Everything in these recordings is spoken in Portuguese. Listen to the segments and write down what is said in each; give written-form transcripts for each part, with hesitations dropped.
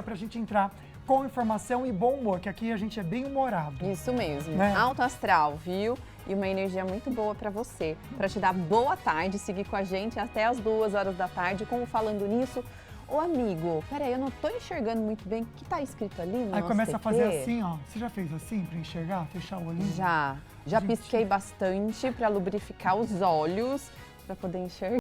é pra gente entrar com informação e bom humor, que aqui a gente é bem humorado. Isso mesmo, né? Alto astral, viu? E uma energia muito boa pra você, pra te dar boa tarde, seguir com a gente até as 2 horas da tarde, como Falando Nisso. Ô amigo, peraí, eu não tô enxergando muito bem o que tá escrito ali no Aí nosso começa a TT. fazer assim, ó. Você já fez assim pra enxergar, fechar o olhinho? Já Gente. pisquei bastante pra lubrificar os olhos, pra poder enxergar.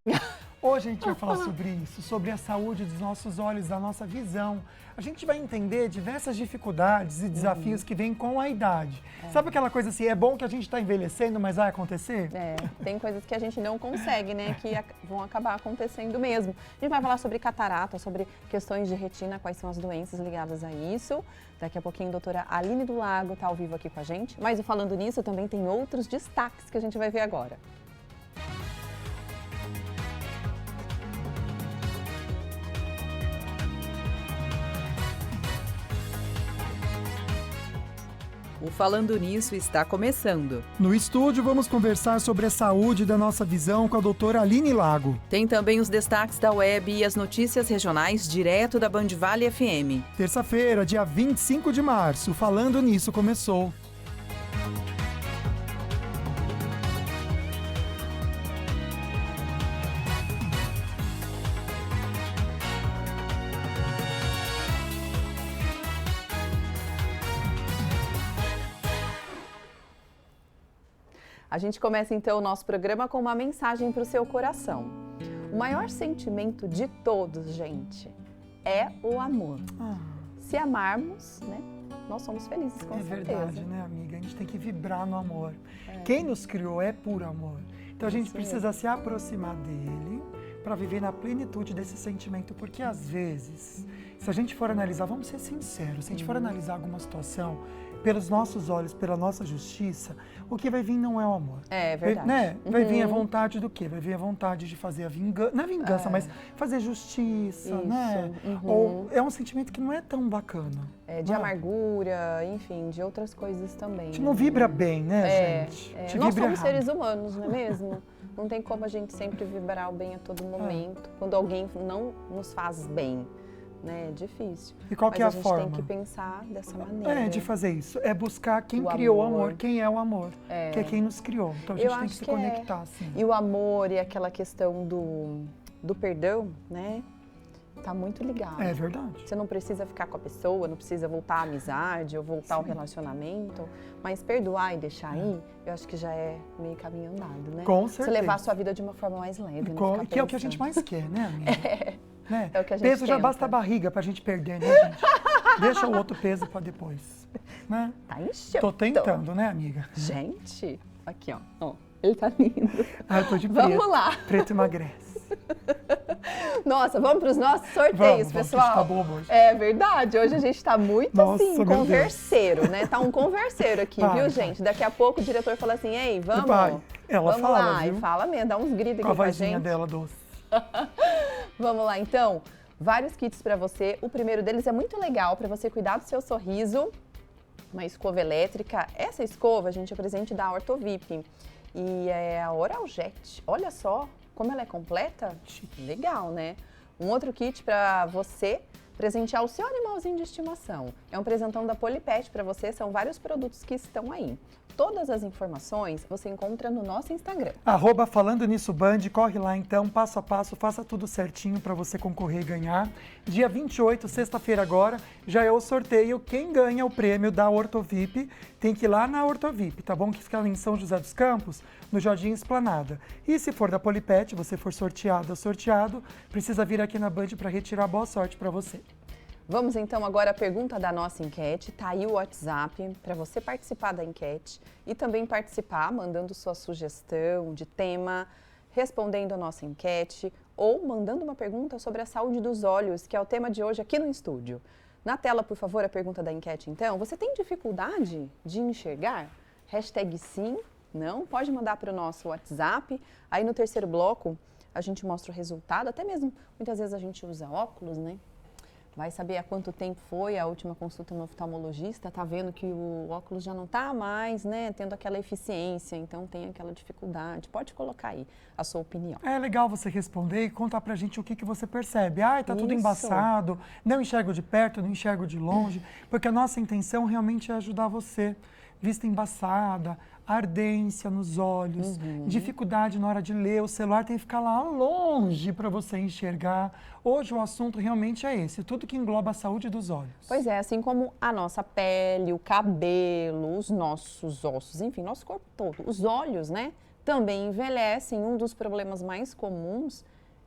Hoje a gente vai falar sobre isso, sobre a saúde dos nossos olhos, da nossa visão. A gente vai entender diversas dificuldades e desafios que vêm com a idade. Sabe aquela coisa assim, é bom que a gente está envelhecendo, mas vai acontecer? Tem coisas que a gente não consegue, né, que vão acabar acontecendo mesmo. A gente vai falar sobre catarata, sobre questões de retina, quais são as doenças ligadas a isso. Daqui a pouquinho a doutora Aline do Lago está ao vivo aqui com a gente. Mas Falando Nisso, também tem outros destaques que a gente vai ver agora. O Falando Nisso está começando. No estúdio vamos conversar sobre a saúde da nossa visão com a doutora Aline Lago. Tem também os destaques da web e as notícias regionais direto da Band Vale FM. Terça-feira, dia 25 de março, Falando Nisso começou. A gente começa então o nosso programa com uma mensagem para o seu coração. O maior sentimento de todos, gente, é o amor. Se amarmos, né, nós somos felizes, com certeza. É verdade, né, amiga? A gente tem que vibrar no amor. Quem nos criou é puro amor. Então a gente precisa se aproximar dele para viver na plenitude desse sentimento, porque às vezes, se a gente for analisar, vamos ser sinceros, se a gente for analisar alguma situação pelos nossos olhos, pela nossa justiça, o que vai vir não é o amor. É verdade. Né? Vai vir a vontade do quê? Vai vir a vontade de fazer a vingança, não é vingança, mas fazer justiça, Isso, né? Ou é um sentimento que não é tão bacana. De amargura, enfim, de outras coisas também. A gente não vibra bem, né, gente? A gente Nós vibra somos errado. seres humanos, não é mesmo? Não tem como a gente sempre vibrar o bem a todo momento. Quando alguém não nos faz bem, né? É difícil. E qual que é a gente forma? tem que pensar dessa maneira. De fazer isso. É buscar quem O criou o amor. amor, quem é o amor, que é quem nos criou. Então a gente tem que se conectar, assim. E o amor e aquela questão do perdão, né? Tá muito ligado. É verdade. Você não precisa ficar com a pessoa, não precisa voltar à amizade ou voltar ao relacionamento, mas perdoar e deixar ir, eu acho que já é meio caminho andado, né? Com certeza. Você levar a sua vida de uma forma mais leve, né? Que é o que a gente mais quer, né, amiga? Né? É o que a gente peso já tenta. basta a barriga pra gente perder, né, gente? Deixa o outro peso pra depois, né? Tá enchendo. Tô tentando, né, amiga? Gente, aqui, ó. Ele tá lindo. Ah, eu tô de preto. Vamos lá. Preto emagrece. Nossa, vamos para os nossos sorteios, Vamos, pessoal. a gente tá bobo hoje. É verdade, hoje a gente tá muito Nossa, assim, meu Deus. converseiro, né? Tá um converseiro aqui, Vai, viu, vai. gente? Daqui a pouco o diretor fala assim, ei, vamos? Vai. Ela vamos fala, lá, viu? e fala mesmo, dá uns gritos Com a aqui pra vozinha gente. dela doce. Vamos lá, então. Vários kits para você. O primeiro deles é muito legal para você cuidar do seu sorriso. Uma escova elétrica. Essa escova, gente, é presente da Ortovip. E é a Oraljet. Olha só como ela é completa. Legal, né? Um outro kit para você presentear o seu animalzinho de estimação. É um presentão da Polipet para você. São vários produtos que estão aí. Todas as informações você encontra no nosso Instagram. @Falando Nisso Band, corre lá então, passo a passo, faça tudo certinho para você concorrer e ganhar. Dia 28, sexta-feira agora, já é o sorteio. Quem ganha o prêmio da Ortovip tem que ir lá na Ortovip, tá bom? Que fica ali em São José dos Campos, no Jardim Esplanada. E se for da Polipet, você for sorteado ou sorteado, precisa vir aqui na Band para retirar boa sorte para você. Vamos então agora à pergunta da nossa enquete. Tá aí o WhatsApp para você participar da enquete e também participar mandando sua sugestão de tema, respondendo a nossa enquete ou mandando uma pergunta sobre a saúde dos olhos, que é o tema de hoje aqui no estúdio. Na tela, por favor, a pergunta da enquete então. Você tem dificuldade de enxergar? Hashtag sim, não? Pode mandar para o nosso WhatsApp. Aí no terceiro bloco a gente mostra o resultado. Até mesmo, muitas vezes a gente usa óculos, né? vai saber há quanto tempo foi a última consulta no oftalmologista, tá vendo que o óculos já não tá mais, né, tendo aquela eficiência, então tem aquela dificuldade. Pode colocar aí a sua opinião. É legal você responder e contar pra gente o que você percebe. Ai, tá tudo Isso. embaçado, não enxergo de perto, não enxergo de longe, porque a nossa intenção realmente é ajudar você. Vista embaçada, ardência nos olhos, dificuldade na hora de ler, o celular tem que ficar lá longe para você enxergar. Hoje o assunto realmente é esse, tudo que engloba a saúde dos olhos. Pois é, assim como a nossa pele, o cabelo, os nossos ossos, enfim, nosso corpo todo, os olhos, né, também envelhecem. Um dos problemas mais comuns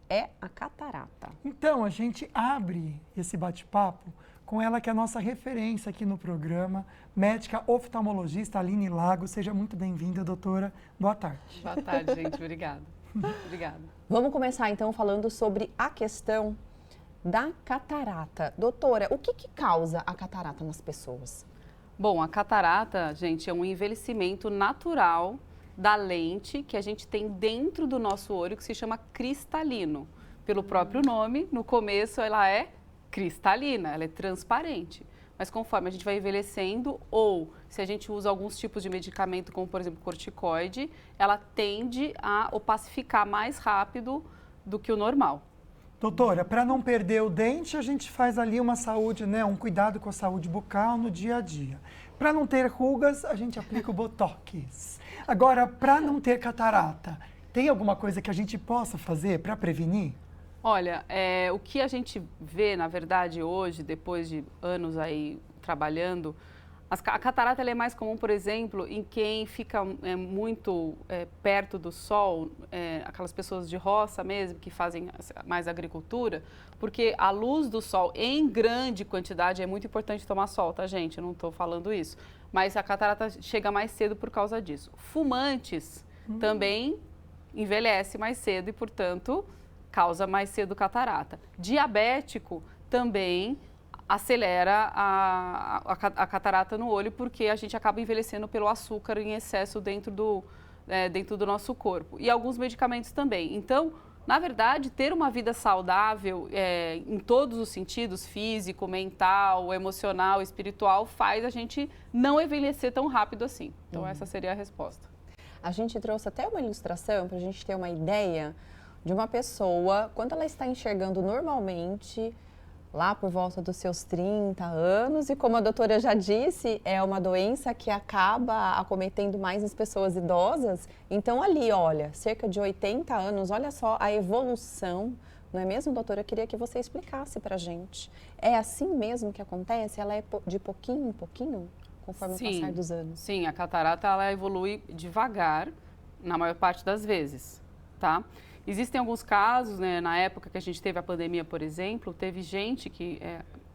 é a catarata. Então, a gente abre esse bate-papo com ela que é a nossa referência aqui no programa, médica oftalmologista Aline Lago. Seja muito bem-vinda, doutora. Boa tarde. Boa tarde, gente. Obrigada. Obrigada. Vamos começar então falando sobre a questão da catarata. Doutora, o que causa a catarata nas pessoas? Bom, a catarata, gente, é um envelhecimento natural da lente que a gente tem dentro do nosso olho, que se chama cristalino. Pelo próprio nome, no começo ela é cristalina, ela é transparente. Mas conforme a gente vai envelhecendo, ou se a gente usa alguns tipos de medicamento, como por exemplo corticoide, ela tende a opacificar mais rápido do que o normal. Doutora, para não perder o dente, a gente faz ali uma saúde, né, um cuidado com a saúde bucal no dia a dia. Para não ter rugas, a gente aplica o Botox. Agora, para não ter catarata, tem alguma coisa que a gente possa fazer para prevenir? Olha, o que a gente vê, na verdade, hoje, depois de anos aí trabalhando, a catarata ela é mais comum, por exemplo, em quem fica muito perto do sol, aquelas pessoas de roça mesmo, que fazem mais agricultura, porque a luz do sol em grande quantidade é muito importante tomar sol, tá, gente? Eu não estou falando isso. Mas a catarata chega mais cedo por causa disso. Fumantes também envelhece mais cedo e, portanto, causa mais cedo catarata. Diabético também acelera a catarata no olho, porque a gente acaba envelhecendo pelo açúcar em excesso dentro do nosso corpo. E alguns medicamentos também. Então, na verdade, ter uma vida saudável em todos os sentidos, físico, mental, emocional, espiritual, faz a gente não envelhecer tão rápido assim. Então, essa seria a resposta. A gente trouxe até uma ilustração para a gente ter uma ideia de uma pessoa, quando ela está enxergando normalmente, lá por volta dos seus 30 anos, e como a doutora já disse, é uma doença que acaba acometendo mais as pessoas idosas. Então ali, olha, cerca de 80 anos, olha só a evolução, não é mesmo, doutora? Eu queria que você explicasse pra gente. É assim mesmo que acontece? Ela é de pouquinho em pouquinho, conforme o passar dos anos? Sim, a catarata ela evolui devagar, na maior parte das vezes, tá? Existem alguns casos, né, na época que a gente teve a pandemia, por exemplo, teve gente que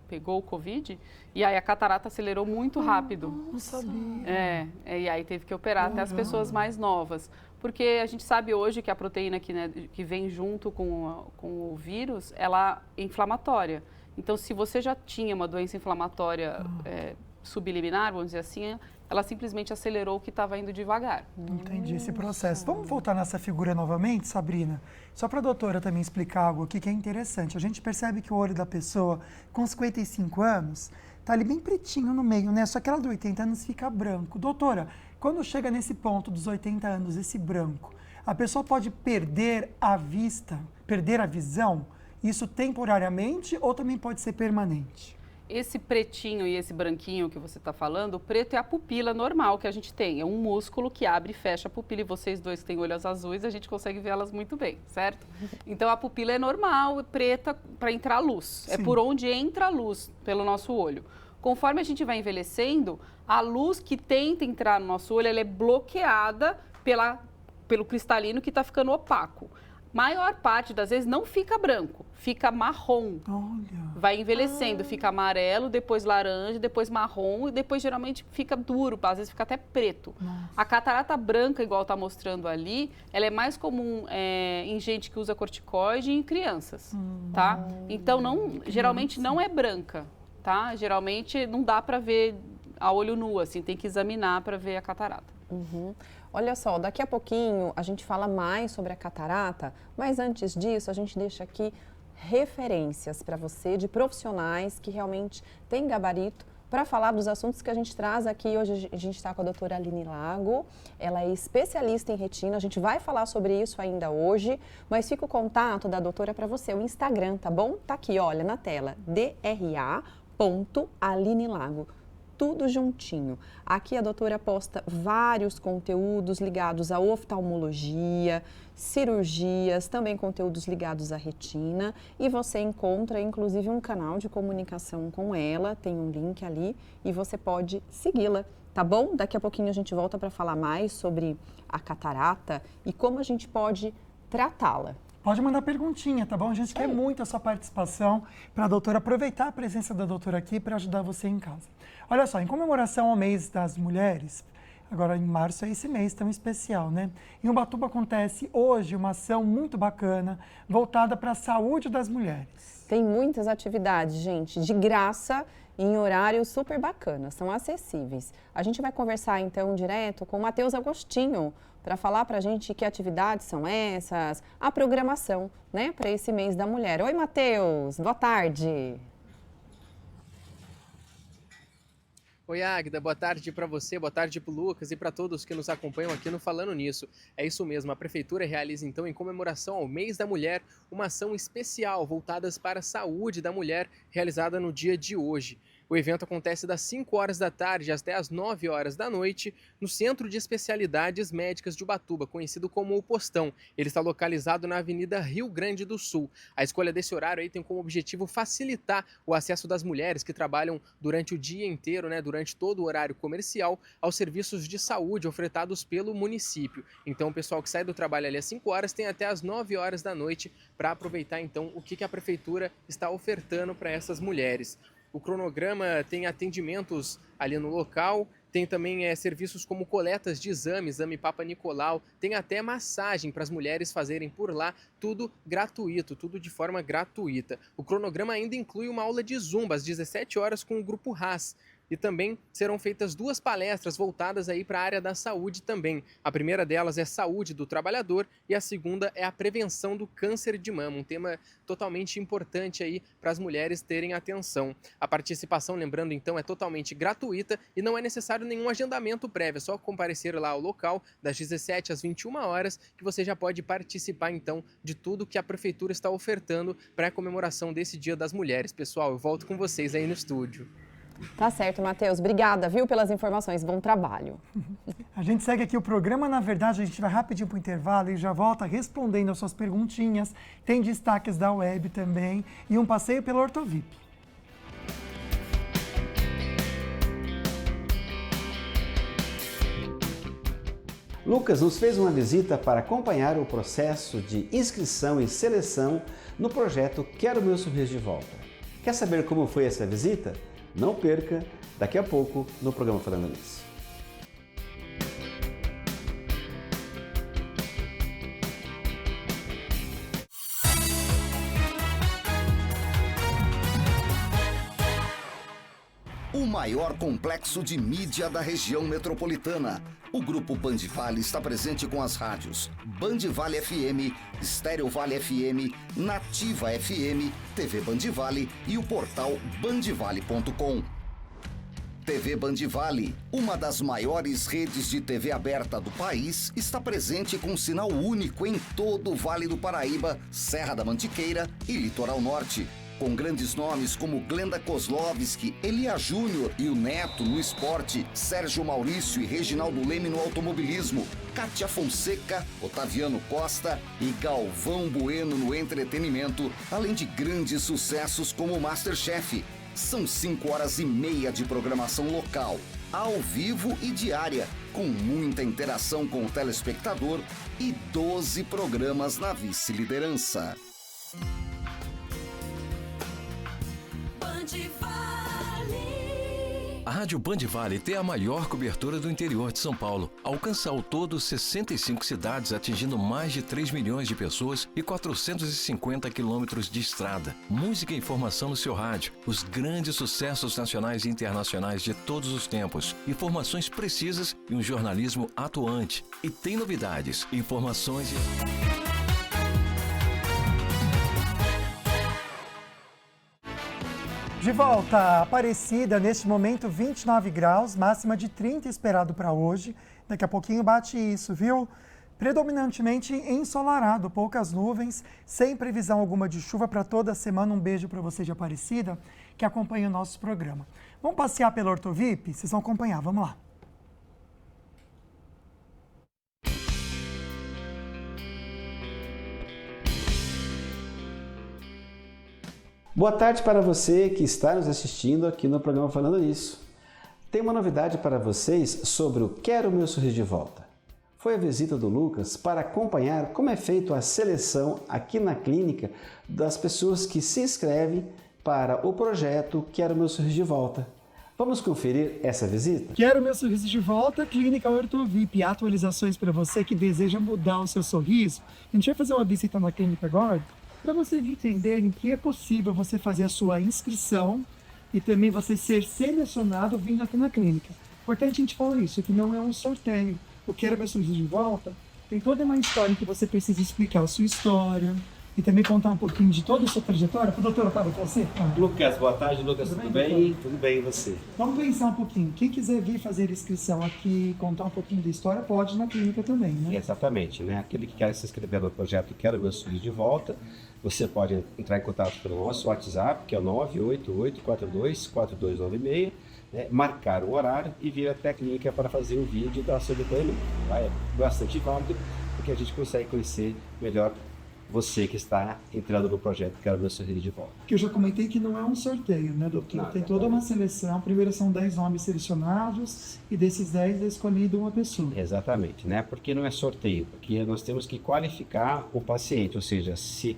pegou o Covid e aí a catarata acelerou muito rápido. Não sabia. E aí teve que operar até as pessoas mais novas. Porque a gente sabe hoje que a proteína que vem junto com o vírus, ela é inflamatória. Então, se você já tinha uma doença inflamatória subliminar, vamos dizer assim, ela simplesmente acelerou o que estava indo devagar. Entendi esse processo. Vamos voltar nessa figura novamente, Sabrina? Só para a doutora também explicar algo aqui que é interessante. A gente percebe que o olho da pessoa com 55 anos está ali bem pretinho no meio, né? Só que ela de 80 anos fica branco. Doutora, quando chega nesse ponto dos 80 anos, esse branco, a pessoa pode perder a vista, perder a visão? Isso temporariamente ou também pode ser permanente? Esse pretinho e esse branquinho que você está falando, o preto é a pupila normal que a gente tem. É um músculo que abre e fecha a pupila. E vocês dois que têm olhos azuis, a gente consegue ver elas muito bem, certo? Então, a pupila é normal, preta, para entrar luz. Sim. É por onde entra a luz pelo nosso olho. Conforme a gente vai envelhecendo, a luz que tenta entrar no nosso olho, ela é bloqueada pelo cristalino que está ficando opaco. Maior parte das vezes não fica branco, fica marrom. Olha. Vai envelhecendo, fica amarelo, depois laranja, depois marrom e depois geralmente fica duro, às vezes fica até preto. Nossa. A catarata branca, igual está mostrando ali, ela é mais comum em gente que usa corticoide e em crianças, tá? Então, geralmente não é branca, tá? Geralmente não dá para ver a olho nu, assim, tem que examinar para ver a catarata. Olha só, daqui a pouquinho a gente fala mais sobre a catarata, mas antes disso a gente deixa aqui referências para você de profissionais que realmente têm gabarito para falar dos assuntos que a gente traz aqui. Hoje a gente está com a doutora Aline Lago, ela é especialista em retina, a gente vai falar sobre isso ainda hoje, mas fica o contato da doutora para você, o Instagram, tá bom? Tá aqui, olha, na tela, dra.alinelago. Tudo juntinho. Aqui a doutora posta vários conteúdos ligados à oftalmologia, cirurgias, também conteúdos ligados à retina. E você encontra, inclusive, um canal de comunicação com ela, tem um link ali e você pode segui-la, tá bom? Daqui a pouquinho a gente volta para falar mais sobre a catarata e como a gente pode tratá-la. Pode mandar perguntinha, tá bom? A gente quer muito a sua participação para a doutora aproveitar a presença da doutora aqui para ajudar você em casa. Olha só, em comemoração ao mês das mulheres, agora em março é esse mês tão especial, né? Em Ubatuba acontece hoje uma ação muito bacana voltada para a saúde das mulheres. Tem muitas atividades, gente, de graça, em horários super bacanas, são acessíveis. A gente vai conversar então direto com o Matheus Agostinho para falar para a gente que atividades são essas, a programação, né, para esse mês da mulher. Oi, Matheus, boa tarde. Oi, Águida, boa tarde para você, boa tarde para o Lucas e para todos que nos acompanham aqui no Falando Nisso. É isso mesmo, a Prefeitura realiza então, em comemoração ao Mês da Mulher, uma ação especial voltada para a saúde da mulher, realizada no dia de hoje. O evento acontece das 5 horas da tarde até as 9 horas da noite no Centro de Especialidades Médicas de Ubatuba, conhecido como o Postão. Ele está localizado na Avenida Rio Grande do Sul. A escolha desse horário aí tem como objetivo facilitar o acesso das mulheres que trabalham durante o dia inteiro, né, durante todo o horário comercial, aos serviços de saúde ofertados pelo município. Então o pessoal que sai do trabalho ali às 5 horas tem até as 9 horas da noite para aproveitar então o que a Prefeitura está ofertando para essas mulheres. O cronograma tem atendimentos ali no local, tem também serviços como coletas de exame Papa Nicolau, tem até massagem para as mulheres fazerem por lá, tudo gratuito, tudo de forma gratuita. O cronograma ainda inclui uma aula de zumba às 17 horas com o grupo RAS. E também serão feitas 2 palestras voltadas aí para a área da saúde também. A primeira delas é saúde do trabalhador e a segunda é a prevenção do câncer de mama, um tema totalmente importante aí para as mulheres terem atenção. A participação, lembrando então, é totalmente gratuita e não é necessário nenhum agendamento prévio, é só comparecer lá ao local das 17 às 21 horas que você já pode participar então de tudo que a Prefeitura está ofertando para a comemoração desse Dia das Mulheres. Pessoal, eu volto com vocês aí no estúdio. Tá certo, Matheus. Obrigada, viu, pelas informações. Bom trabalho. A gente segue aqui o programa. Na verdade, a gente vai rapidinho para o intervalo e já volta respondendo as suas perguntinhas. Tem destaques da web também e um passeio pelo Ortovip. Lucas nos fez uma visita para acompanhar o processo de inscrição e seleção no projeto Quero Meu Sorriso de Volta. Quer saber como foi essa visita? Não perca, daqui a pouco, no programa Falando Nisso. O maior complexo de mídia da região metropolitana. O Grupo Band Vale está presente com as rádios Band Vale FM, Estéreo Vale FM, Nativa FM, TV Band Vale e o portal bandvale.com. TV Band Vale, uma das maiores redes de TV aberta do país, está presente com sinal único em todo o Vale do Paraíba, Serra da Mantiqueira e Litoral Norte. Com grandes nomes como Glenda Kozlovski, Elia Júnior e o Neto no esporte, Sérgio Maurício e Reginaldo Leme no automobilismo, Kátia Fonseca, Otaviano Costa e Galvão Bueno no entretenimento, além de grandes sucessos como Masterchef. São 5 horas e meia de programação local, ao vivo e diária, com muita interação com o telespectador e 12 programas na vice-liderança. A Rádio Band Vale tem a maior cobertura do interior de São Paulo. Alcança ao todo 65 cidades, atingindo mais de 3 milhões de pessoas e 450 quilômetros de estrada. Música e informação no seu rádio. Os grandes sucessos nacionais e internacionais de todos os tempos. Informações precisas e um jornalismo atuante. E tem novidades, informações e... De volta, Aparecida, neste momento 29 graus, máxima de 30 esperado para hoje. Daqui a pouquinho bate isso, viu? Predominantemente ensolarado, poucas nuvens, sem previsão alguma de chuva para toda a semana. Um beijo para você de Aparecida, que acompanha o nosso programa. Vamos passear pela Ortovip? Vocês vão acompanhar, vamos lá. Boa tarde para você que está nos assistindo aqui no programa Falando Nisso. Tem uma novidade para vocês sobre o Quero Meu Sorriso de Volta. Foi a visita do Lucas para acompanhar como é feita a seleção aqui na clínica das pessoas que se inscrevem para o projeto Quero Meu Sorriso de Volta. Vamos conferir essa visita? Quero Meu Sorriso de Volta, Clínica Ortovip. Atualizações para você que deseja mudar o seu sorriso. A gente vai fazer uma visita na clínica agora para vocês entenderem que é possível você fazer a sua inscrição e também você ser selecionado vindo aqui na clínica. Importante a gente falar isso, que não é um sorteio. O Quero Meu Sorriso de Volta tem toda uma história que você precisa explicar a sua história e também contar um pouquinho de toda a sua trajetória. O doutor Otávio, com você? Lucas, boa tarde, Lucas, tudo bem? Tudo bem, e você? Vamos pensar um pouquinho. Quem quiser vir fazer inscrição aqui, contar um pouquinho da história, pode ir na clínica também, né? Exatamente, né? Aquele que quer se inscrever no projeto Quero Meu Sorriso de Volta, você pode entrar em contato pelo nosso WhatsApp, que é o 988424296, né? Marcar o horário e vir até a clínica para fazer o vídeo da seu depoimento. É bastante válido, porque a gente consegue conhecer melhor você que está entrando no projeto Quero Meu Sorriso de Volta. Que eu já comentei que não é um sorteio, né, doutor? Tem toda uma seleção. Primeiro são 10 nomes selecionados e desses 10 é escolhido uma pessoa. Exatamente, né? Porque não é sorteio, porque nós temos que qualificar o paciente, ou seja, se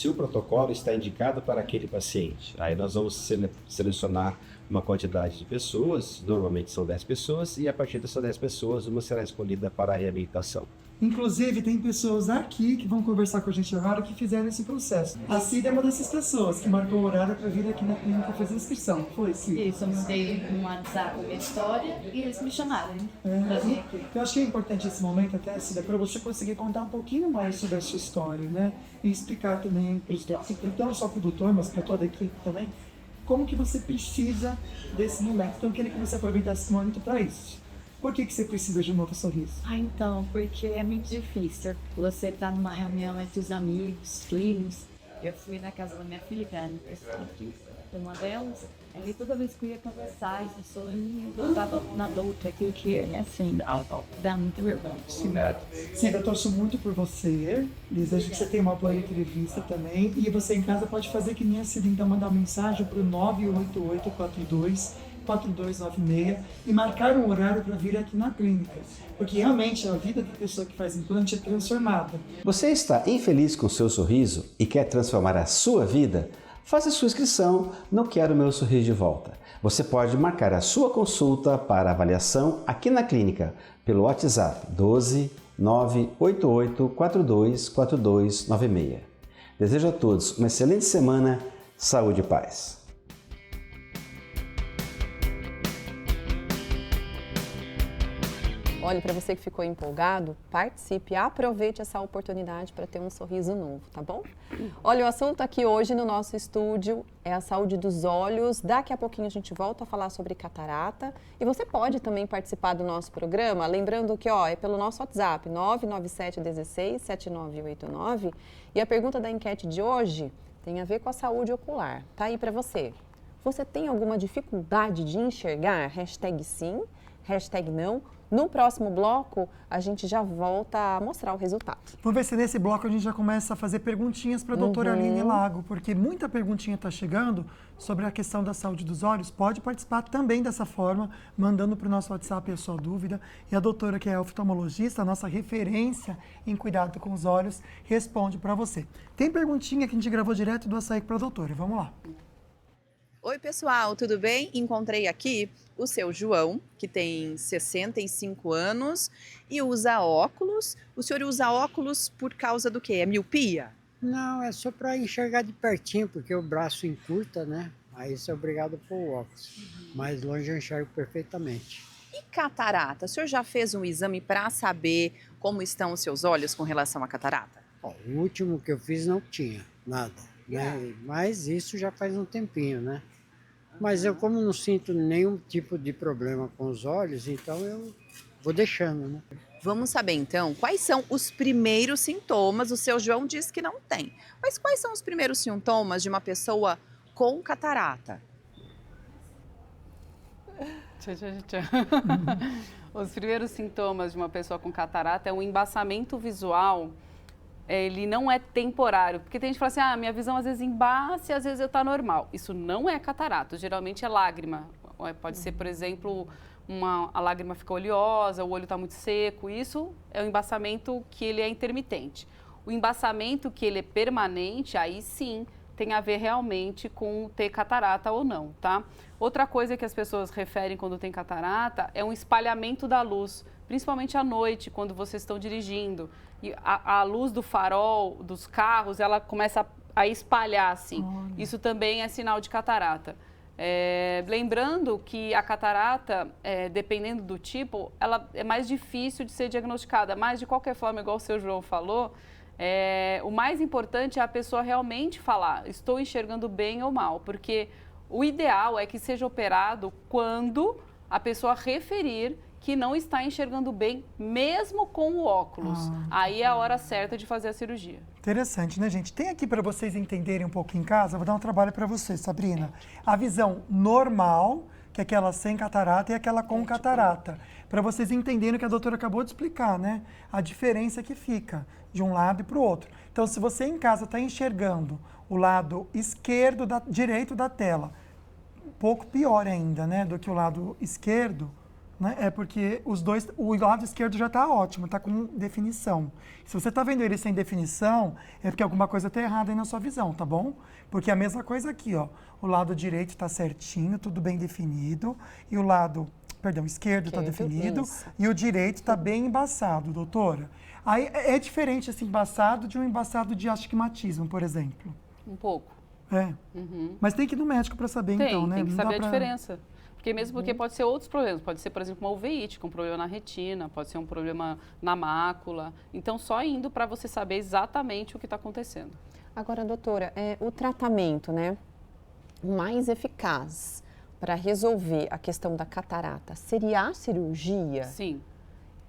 o protocolo está indicado para aquele paciente. Aí nós vamos selecionar uma quantidade de pessoas, normalmente são 10 pessoas, e a partir dessas 10 pessoas, uma será escolhida para a reabilitação. Inclusive, tem pessoas aqui que vão conversar com a gente agora que fizeram esse processo. A Cida é uma dessas pessoas que marcou o horário para vir aqui na clínica fazer a inscrição. Foi, Cida? Isso, eu mandei no WhatsApp a minha história e eles me chamaram. Eu acho que é importante esse momento até, Cida, para você conseguir contar um pouquinho mais sobre a sua história, né? E explicar também, não só para o doutor, mas para toda a equipe também, como que você precisa desse momento. Então, eu queria que você aproveitasse esse momento para isso. Por que você precisa de um novo sorriso? Então, porque é muito difícil. Você tá numa reunião entre os amigos, filhos. Eu fui na casa da minha filha, uma delas. Aí toda vez que eu ia conversar, esse sorriso, eu tava na luta, aquilo que é assim, dá muito vergonha. Sim, eu torço muito por você. Desejo que você tenha uma boa entrevista também. E você em casa pode fazer que nem a Cida, então mandar uma mensagem para o 988424296 e marcar um horário para vir aqui na clínica. Porque realmente a vida da pessoa que faz implante é transformada. Você está infeliz com o seu sorriso e quer transformar a sua vida? Faça sua inscrição no Quero Meu Sorriso de Volta. Você pode marcar a sua consulta para avaliação aqui na clínica pelo WhatsApp 12 988424296. Desejo a todos uma excelente semana, saúde e paz. Olha, para você que ficou empolgado, participe, aproveite essa oportunidade para ter um sorriso novo, tá bom? Olha, o assunto aqui hoje no nosso estúdio é a saúde dos olhos. Daqui a pouquinho a gente volta a falar sobre catarata. E você pode também participar do nosso programa, lembrando que é pelo nosso WhatsApp, 997167989. E a pergunta da enquete de hoje tem a ver com a saúde ocular. Tá aí para você. Você tem alguma dificuldade de enxergar? Hashtag sim, hashtag não. No próximo bloco, a gente já volta a mostrar o resultado. Vamos ver se nesse bloco a gente já começa a fazer perguntinhas para a doutora Aline Lago, porque muita perguntinha está chegando sobre a questão da saúde dos olhos. Pode participar também dessa forma, mandando para o nosso WhatsApp a sua dúvida. E a doutora, que é oftalmologista, a nossa referência em cuidado com os olhos, responde para você. Tem perguntinha que a gente gravou direto do Açaí para a doutora. Vamos lá. Oi, pessoal, tudo bem? Encontrei aqui o seu João, que tem 65 anos e usa óculos. O senhor usa óculos por causa do quê? É miopia? Não, é só para enxergar de pertinho, porque o braço encurta, né? Aí você é obrigado a pôr o óculos. Mais longe eu enxergo perfeitamente. E catarata? O senhor já fez um exame para saber como estão os seus olhos com relação à catarata? Ó, o último que eu fiz não tinha nada, né? Mas isso já faz um tempinho, né? Mas eu, como não sinto nenhum tipo de problema com os olhos, então eu vou deixando, né? Vamos saber então quais são os primeiros sintomas. O seu João diz que não tem. Mas quais são os primeiros sintomas de uma pessoa com catarata? Os primeiros sintomas de uma pessoa com catarata é um embaçamento visual. Ele não é temporário, porque tem gente que fala assim, ah, minha visão às vezes embaça e às vezes está normal. Isso não é catarata, geralmente é lágrima. Pode ser, por exemplo, a lágrima fica oleosa, o olho está muito seco. Isso é um embaçamento que ele é intermitente. O embaçamento que ele é permanente, aí sim, tem a ver realmente com ter catarata ou não, tá? Outra coisa que as pessoas referem quando tem catarata é um espalhamento da luz, principalmente à noite, quando vocês estão dirigindo. E a luz do farol dos carros, ela começa a espalhar assim. Olha. Isso também é sinal de catarata. Lembrando que a catarata, dependendo do tipo, ela é mais difícil de ser diagnosticada, mas de qualquer forma, igual o seu João falou, o mais importante é a pessoa realmente falar, estou enxergando bem ou mal, porque o ideal é que seja operado quando a pessoa referir que não está enxergando bem, mesmo com o óculos. Aí é a hora certa de fazer a cirurgia. Interessante, né, gente? Tem aqui para vocês entenderem um pouco em casa, vou dar um trabalho para vocês, Sabrina. A visão normal, que é aquela sem catarata, e aquela com catarata. Para vocês entenderem o que a doutora acabou de explicar, né? A diferença que fica de um lado e para o outro. Então, se você em casa está enxergando o lado direito da tela, um pouco pior ainda, né, do que o lado esquerdo, né? É porque o lado esquerdo já está ótimo, está com definição. Se você está vendo ele sem definição, é porque alguma coisa está errada aí na sua visão, tá bom? Porque é a mesma coisa aqui, ó. O lado direito está certinho, tudo bem definido, e o lado, esquerdo está definido, e o direito está bem embaçado, doutora. Aí é diferente esse embaçado de um embaçado de astigmatismo, por exemplo. Um pouco. Mas tem que ir no médico para saber, então, né? Tem que saber a diferença. Porque pode ser outros problemas, pode ser, por exemplo, uma uveíte, com um problema na retina, pode ser um problema na mácula. Então, só indo para você saber exatamente o que está acontecendo. Agora, doutora, o tratamento, né, mais eficaz para resolver a questão da catarata seria a cirurgia? Sim.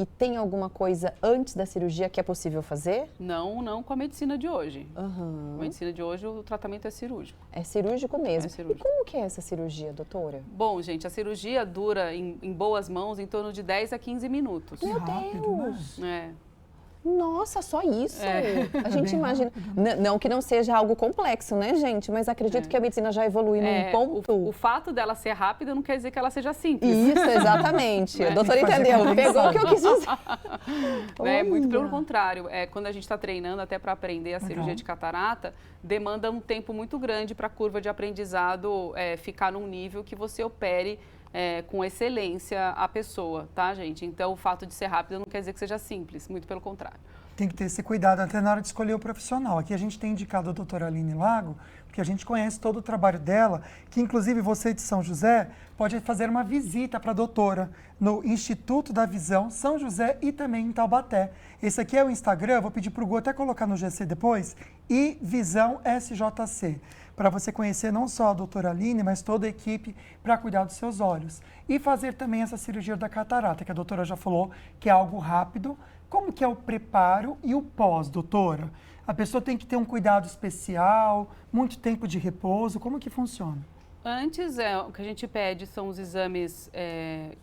E tem alguma coisa antes da cirurgia que é possível fazer? Não com a medicina de hoje. Uhum. A medicina de hoje, o tratamento é cirúrgico. É cirúrgico mesmo. É cirúrgico. E como que é essa cirurgia, doutora? Bom, gente, a cirurgia dura, em boas mãos, em torno de 10 a 15 minutos. Meu Deus! Né? Nossa, só isso? A gente imagina. Não que não seja algo complexo, né, gente? Mas acredito que a medicina já evoluiu num ponto. O fato dela ser rápida não quer dizer que ela seja simples. Isso, exatamente. A doutora entendeu. Pegou o que eu quis dizer. Muito pelo contrário. Quando a gente está treinando até para aprender a cirurgia de catarata, demanda um tempo muito grande para a curva de aprendizado ficar num nível que você opere com excelência a pessoa, tá, gente? Então, o fato de ser rápido não quer dizer que seja simples, muito pelo contrário. Tem que ter esse cuidado até na hora de escolher o profissional. Aqui a gente tem indicado a doutora Aline Lago, porque a gente conhece todo o trabalho dela, que inclusive você de São José pode fazer uma visita para a doutora no Instituto da Visão São José e também em Taubaté. Esse aqui é o Instagram, vou pedir para o Gu até colocar no GC depois, e Visão SJC, para você conhecer não só a doutora Aline, mas toda a equipe para cuidar dos seus olhos. E fazer também essa cirurgia da catarata, que a doutora já falou que é algo rápido. Como que é o preparo e o pós, doutora? A pessoa tem que ter um cuidado especial, muito tempo de repouso, como que funciona? Antes, o que a gente pede são os exames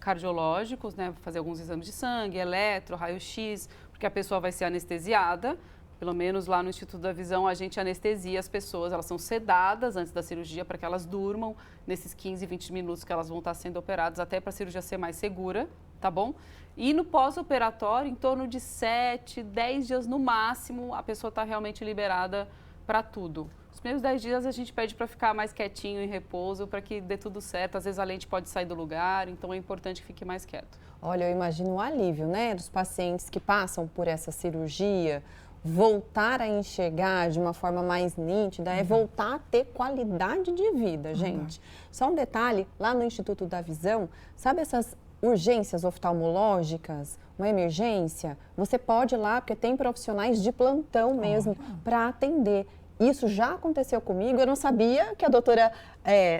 cardiológicos, né? Fazer alguns exames de sangue, eletro, raio-x, porque a pessoa vai ser anestesiada. Pelo menos lá no Instituto da Visão, a gente anestesia as pessoas, elas são sedadas antes da cirurgia para que elas durmam nesses 15, 20 minutos que elas vão estar sendo operadas, até para a cirurgia ser mais segura, tá bom? E no pós-operatório, em torno de 7, 10 dias no máximo, a pessoa está realmente liberada para tudo. Os primeiros 10 dias a gente pede para ficar mais quietinho em repouso, para que dê tudo certo. Às vezes a lente pode sair do lugar, então é importante que fique mais quieto. Olha, eu imagino o alívio, né, dos pacientes que passam por essa cirurgia. Voltar a enxergar de uma forma mais nítida é voltar a ter qualidade de vida, gente. Só um detalhe, lá no Instituto da Visão, sabe essas urgências oftalmológicas, uma emergência? Você pode ir lá, porque tem profissionais de plantão mesmo para atender. Isso já aconteceu comigo, eu não sabia que a doutora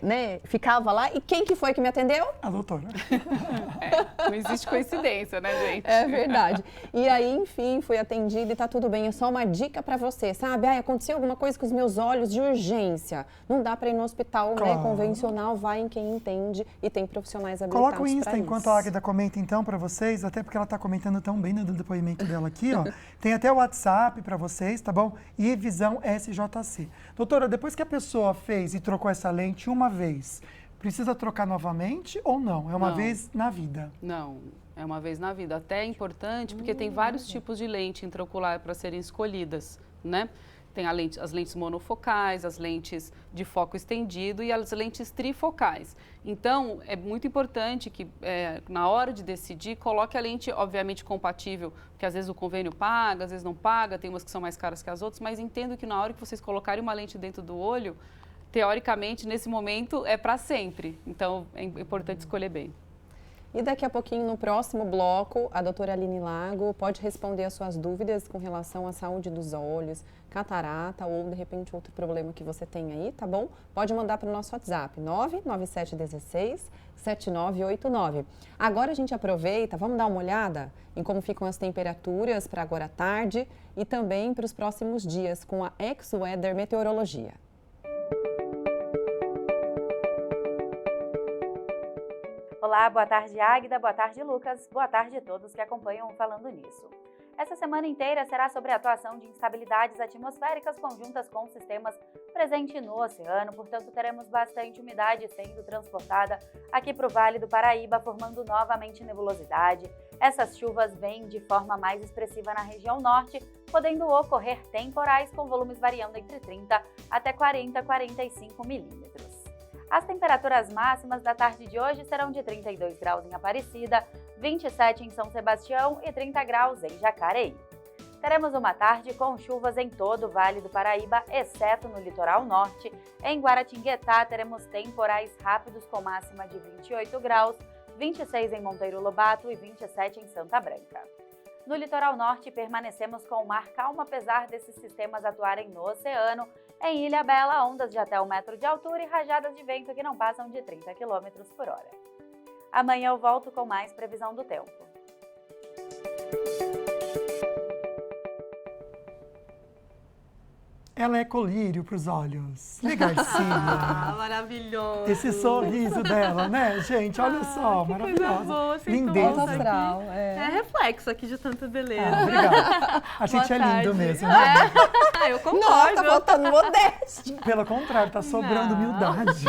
né, ficava lá. E quem que foi que me atendeu? A doutora. Não existe coincidência, né, gente? É verdade. E aí, enfim, fui atendida e tá tudo bem. É só uma dica pra você, sabe? Aconteceu alguma coisa com os meus olhos de urgência. Não dá pra ir no hospital, né, convencional. Vai em quem entende e tem profissionais habilitados Coloca o Insta pra enquanto isso. a Águida comenta então pra vocês, até porque ela tá comentando tão bem no depoimento dela aqui, ó. Tem até o WhatsApp pra vocês, tá bom? E Visão SJC. Doutora, depois que a pessoa fez e trocou essa lente uma vez, precisa trocar novamente ou não? É uma Não. vez na vida? Não, é uma vez na vida. Até é importante porque tem vários tipos de lente intraocular para serem escolhidas, né? Tem as lentes monofocais, as lentes de foco estendido e as lentes trifocais. Então, é muito importante que, na hora de decidir, coloque a lente, obviamente, compatível, porque às vezes o convênio paga, às vezes não paga, tem umas que são mais caras que as outras, mas entendo que na hora que vocês colocarem uma lente dentro do olho, teoricamente, nesse momento, é para sempre. Então, é importante escolher bem. E daqui a pouquinho, no próximo bloco, a doutora Aline Lago pode responder as suas dúvidas com relação à saúde dos olhos, catarata ou, de repente, outro problema que você tem aí, tá bom? Pode mandar para o nosso WhatsApp, 99716-7989. Agora a gente aproveita, vamos dar uma olhada em como ficam as temperaturas para agora à tarde e também para os próximos dias com a X-Weather Meteorologia. Olá, boa tarde, Águida, boa tarde, Lucas, boa tarde a todos que acompanham o Falando Nisso. Essa semana inteira será sobre a atuação de instabilidades atmosféricas conjuntas com sistemas presentes no oceano, portanto teremos bastante umidade sendo transportada aqui para o Vale do Paraíba, formando novamente nebulosidade. Essas chuvas vêm de forma mais expressiva na região norte, podendo ocorrer temporais com volumes variando entre 30 até 40 a 45 milímetros. As temperaturas máximas da tarde de hoje serão de 32 graus em Aparecida, 27 em São Sebastião e 30 graus em Jacareí. Teremos uma tarde com chuvas em todo o Vale do Paraíba, exceto no litoral norte. Em Guaratinguetá, teremos temporais rápidos com máxima de 28 graus, 26 em Monteiro Lobato e 27 em Santa Branca. No litoral norte, permanecemos com o mar calmo apesar desses sistemas atuarem no oceano. Em Ilhabela, ondas de até 1 metro de altura e rajadas de vento que não passam de 30 km por hora. Amanhã eu volto com mais previsão do tempo. Ela é colírio para os olhos. Legarcia. Maravilhoso. Esse sorriso dela, né, gente? Olha só, maravilhosa. Boa, lindeza. Astral, é reflexo aqui de tanta beleza. Obrigada. A gente é lindo mesmo. Né? Eu concordo. Não, tá faltando modéstia. Pelo contrário, tá sobrando humildade.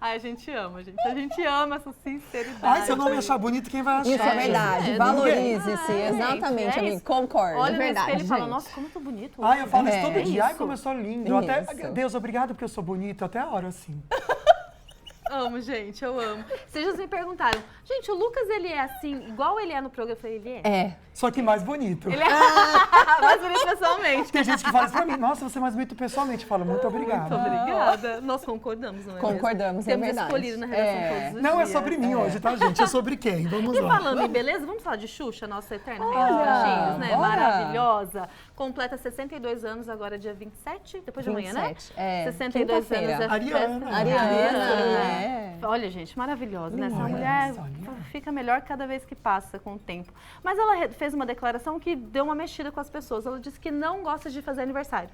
Ai, a gente ama, gente. A gente ama essa sinceridade. Ai, se eu não me achar bonito, quem vai achar? Isso é verdade. Valorize-se. Exatamente, gente, amigo. Concordo. Olha é verdade, ele fala, gente. nossa, como eu tô bonito. Ai, eu falo isso É, todo dia. Ai, isso. como eu sou lindo. Eu até, Deus, obrigado porque eu sou bonito. Até a hora, assim. Amo, gente, eu amo. Vocês me perguntaram, gente, o Lucas, ele é assim, igual ele é no programa? Eu falei, ele é? É. Só que mais bonito. Ele é mais bonito pessoalmente. Tem gente que fala isso pra mim. Nossa, você é mais bonito pessoalmente. Fala, muito obrigado. Muito obrigada. Nós concordamos, não é Concordamos, mesmo? é verdade. Temos escolhido na redação todos os dias. Não é sobre mim hoje, tá, gente? É sobre quem? Vamos E lá. falando em beleza, vamos falar de Xuxa, nossa eterna rainha dos gatinhos, né? bora. Maravilhosa. Completa 62 anos agora, dia 27, depois de amanhã, né? 27, é. 62 anos. Quinta-feira. Ariana. Ariana. Olha, gente, maravilhosa, né? Essa Olha, mulher olha. fica melhor cada vez que passa com o tempo. Mas ela fez uma declaração que deu uma mexida com as pessoas. Ela disse que não gosta de fazer aniversário.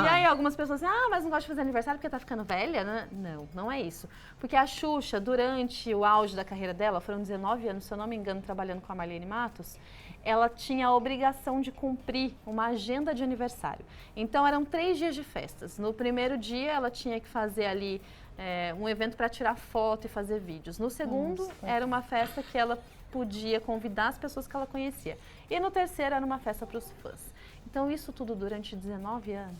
E aí algumas pessoas dizem, mas não gosta de fazer aniversário porque tá ficando velha, né? Não, não é isso. Porque a Xuxa, durante o auge da carreira dela, foram 19 anos, se eu não me engano, trabalhando com a Marlene Matos, ela tinha a obrigação de cumprir uma agenda de aniversário. Então, eram 3 dias de festas. No primeiro dia, ela tinha que fazer ali um evento para tirar foto e fazer vídeos. No segundo, era uma festa que ela podia convidar as pessoas que ela conhecia. E no terceiro, era uma festa para os fãs. Então, isso tudo durante 19 anos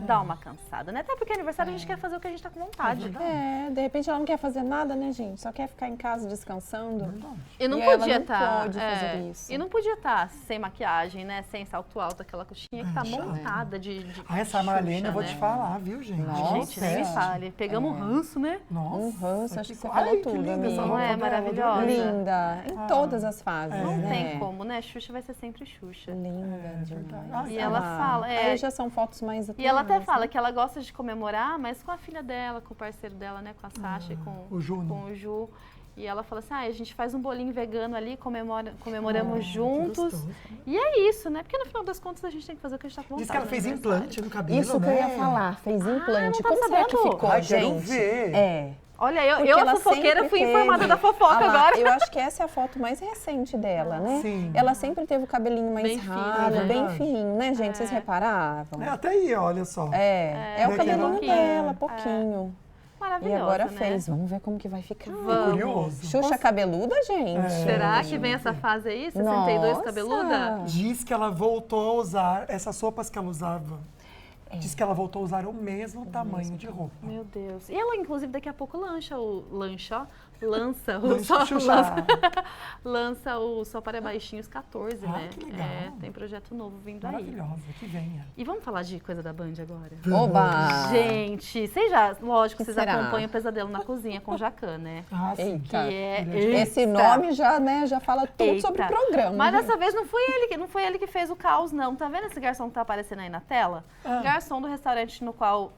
dá uma cansada, né? Até porque aniversário a gente quer fazer o que a gente tá com vontade. De repente ela não quer fazer nada, né, gente? Só quer ficar em casa descansando. E não ela podia não estar. pode fazer isso. E não podia estar sem maquiagem, né? Sem salto alto, aquela coxinha que tá montada de Essa Marlene, Xuxa, eu vou né? te falar, viu, gente? Gente, nem me fale. Pegamos um ranço, né? Nossa. Um ranço, acho que você Ai, falou que tudo, linda amiga. essa Não roupa é dela, maravilhosa? Linda. Em todas as fases, Não né? tem como, né? Xuxa vai ser sempre Xuxa. Linda demais. E ela fala... Aí já são fotos mais atuais. E ela até fala que ela gosta de comemorar, mas com a filha dela, com o parceiro dela, né? Com a Sasha e com o Ju. Com o Ju. E ela fala assim, a gente faz um bolinho vegano ali, comemoramos juntos. E é isso, né? Porque no final das contas a gente tem que fazer o que a gente tá com vontade. Diz que ela fez implante no cabelo, Isso que eu ia falar, fez implante. não tá Como será que sabendo? ficou, Ai, gente? quero ver. Olha, Porque eu ela a fofoqueira, sempre fui teve. informada da fofoca Ah lá, agora. Eu acho que essa é a foto mais recente dela, né? Sim. Ela sempre teve o cabelinho mais Bem fino, ralo, né? bem fininho, né, gente? Vocês reparavam? Até aí, olha só. É o cabelinho pouquinho. dela, pouquinho. Maravilhosa, E agora né? fez. Vamos ver como que vai ficar. Vamos. Curioso. Xuxa cabeluda, gente. Será que vem essa fase aí? 62 Nossa. cabeluda? Diz que ela voltou a usar essas sopas que ela usava. Diz que ela voltou a usar o mesmo tamanho de roupa. Meu Deus. E ela, inclusive, daqui a pouco lança o Só para Baixinhos 14, né? Que legal. Tem projeto novo vindo Maravilhosa, que venha. E vamos falar de coisa da Band agora? Oba! Gente, vocês já, lógico, vocês será? acompanham o Pesadelo na Cozinha com Jacan, né? Sim. Eita. Esse Esse nome já fala tudo sobre o programa. Mas né? dessa vez não foi ele que fez o caos, não. Tá vendo esse garçom que tá aparecendo aí na tela? Garçom do restaurante no qual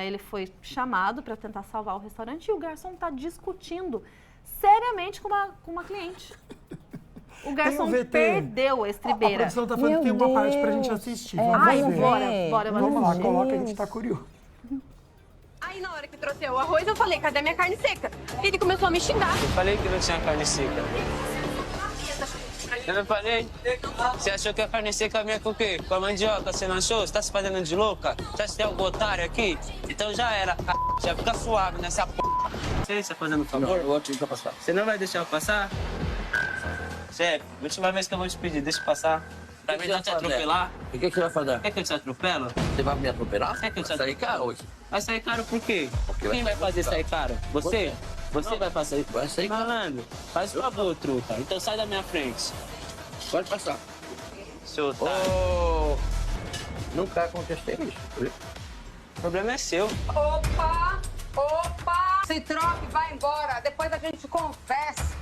ele foi chamado para tentar salvar o restaurante e o garçom tá discutindo seriamente com uma cliente. O garçom perdeu a estribeira. A produção tá falando que tem uma parte pra gente assistir. Vamos ver. Bora. Vamos lá, coloca, a gente tá curioso. Aí na hora que trouxe o arroz, eu falei, cadê minha carne seca? Ele começou a me xingar. Eu falei que não tinha carne seca. Eu não falei? Você achou que a carne seca vinha com o quê? Com a mandioca? Você não achou? Você tá se fazendo de louca? Você acha que tem algum otário aqui? Então já era. Já fica suave nessa p***. Você está fazendo um favor? Eu vou te deixar passar. Você não vai deixar eu passar? Chefe, última vez que eu vou te pedir, deixa eu passar. Pra mim não te atropelar. E o que você vai fazer? Quer que eu te atropelo? Você vai me atropelar? Quer que eu te Vai sair atropelo? caro hoje. Vai sair caro por quê? Porque Quem vai fazer sair caro? Você? Você Não. vai fazer? Vai sair caro. Malandro, faz o favor, truta. Então sai da minha frente. Pode passar. Seu otário. Nunca aconteceu isso. O problema é seu. Opa! Se troca e vai embora. Depois a gente conversa.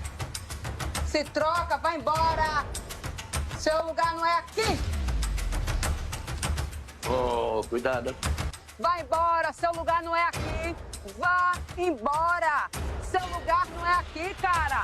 Se troca, vai embora. Seu lugar não é aqui. Cuidado. Vai embora, seu lugar não é aqui. Vá embora. Seu lugar não é aqui, cara.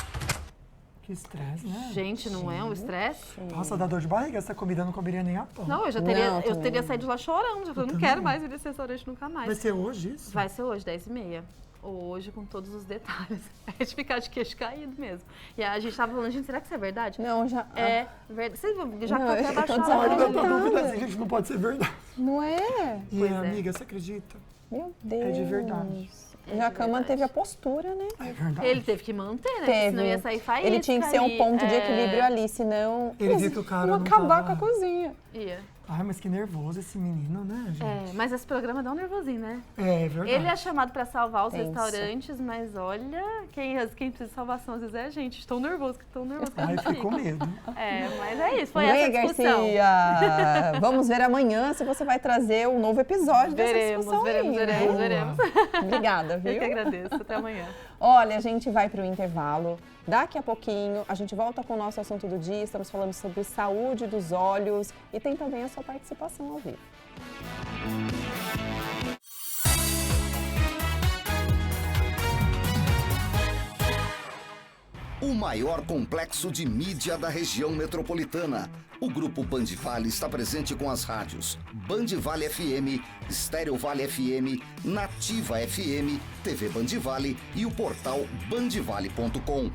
Que estresse, né? Gente, não é um estresse? Nossa, dá dor de barriga, essa comida eu não comeria nem a pau. Não, eu teria saído de lá chorando. Eu não quero mais ir nesse restaurante nunca mais. Vai ser hoje isso? Vai ser hoje, 10h30. Hoje, com todos os detalhes. É de ficar de queixo caído mesmo. E a gente tava falando, gente, será que isso é verdade? Não, já... É verdade. Você já Não, até eu tô abaixou a desapontada. Tá dúvida assim, gente, não pode ser verdade. Não é? E, Pois é. amiga, você acredita? Meu Deus. É de verdade. Jacan manteve a postura, né? É verdade. Ele teve que manter, né? Teve. Senão ia sair faísca. Ele tinha que ser um ali. ponto de equilíbrio ali, senão Ele viu que o cara ia não acabar tava- com a cozinha. Ia. Ai, mas que nervoso esse menino, né, gente? Mas esse programa dá um nervosinho, né? É verdade. Ele é chamado pra salvar os Tenso. restaurantes, mas olha, quem precisa de salvação às vezes é a gente. Estou nervoso que a Ai, gente fico com fica. medo. Mas é isso, foi Oi, essa discussão. Garcia! Vamos ver amanhã se você vai trazer um novo episódio dessa discussão Veremos. Obrigada, viu? Eu que agradeço. Até amanhã. Olha, a gente vai para o intervalo. Daqui a pouquinho a gente volta com o nosso assunto do dia. Estamos falando sobre saúde dos olhos e tem também a sua participação ao vivo. O maior complexo de mídia da região metropolitana. O Grupo Band Vale está presente com as rádios Band Vale FM, Estéreo Vale FM, Nativa FM, TV Band Vale e o portal bandvale.com.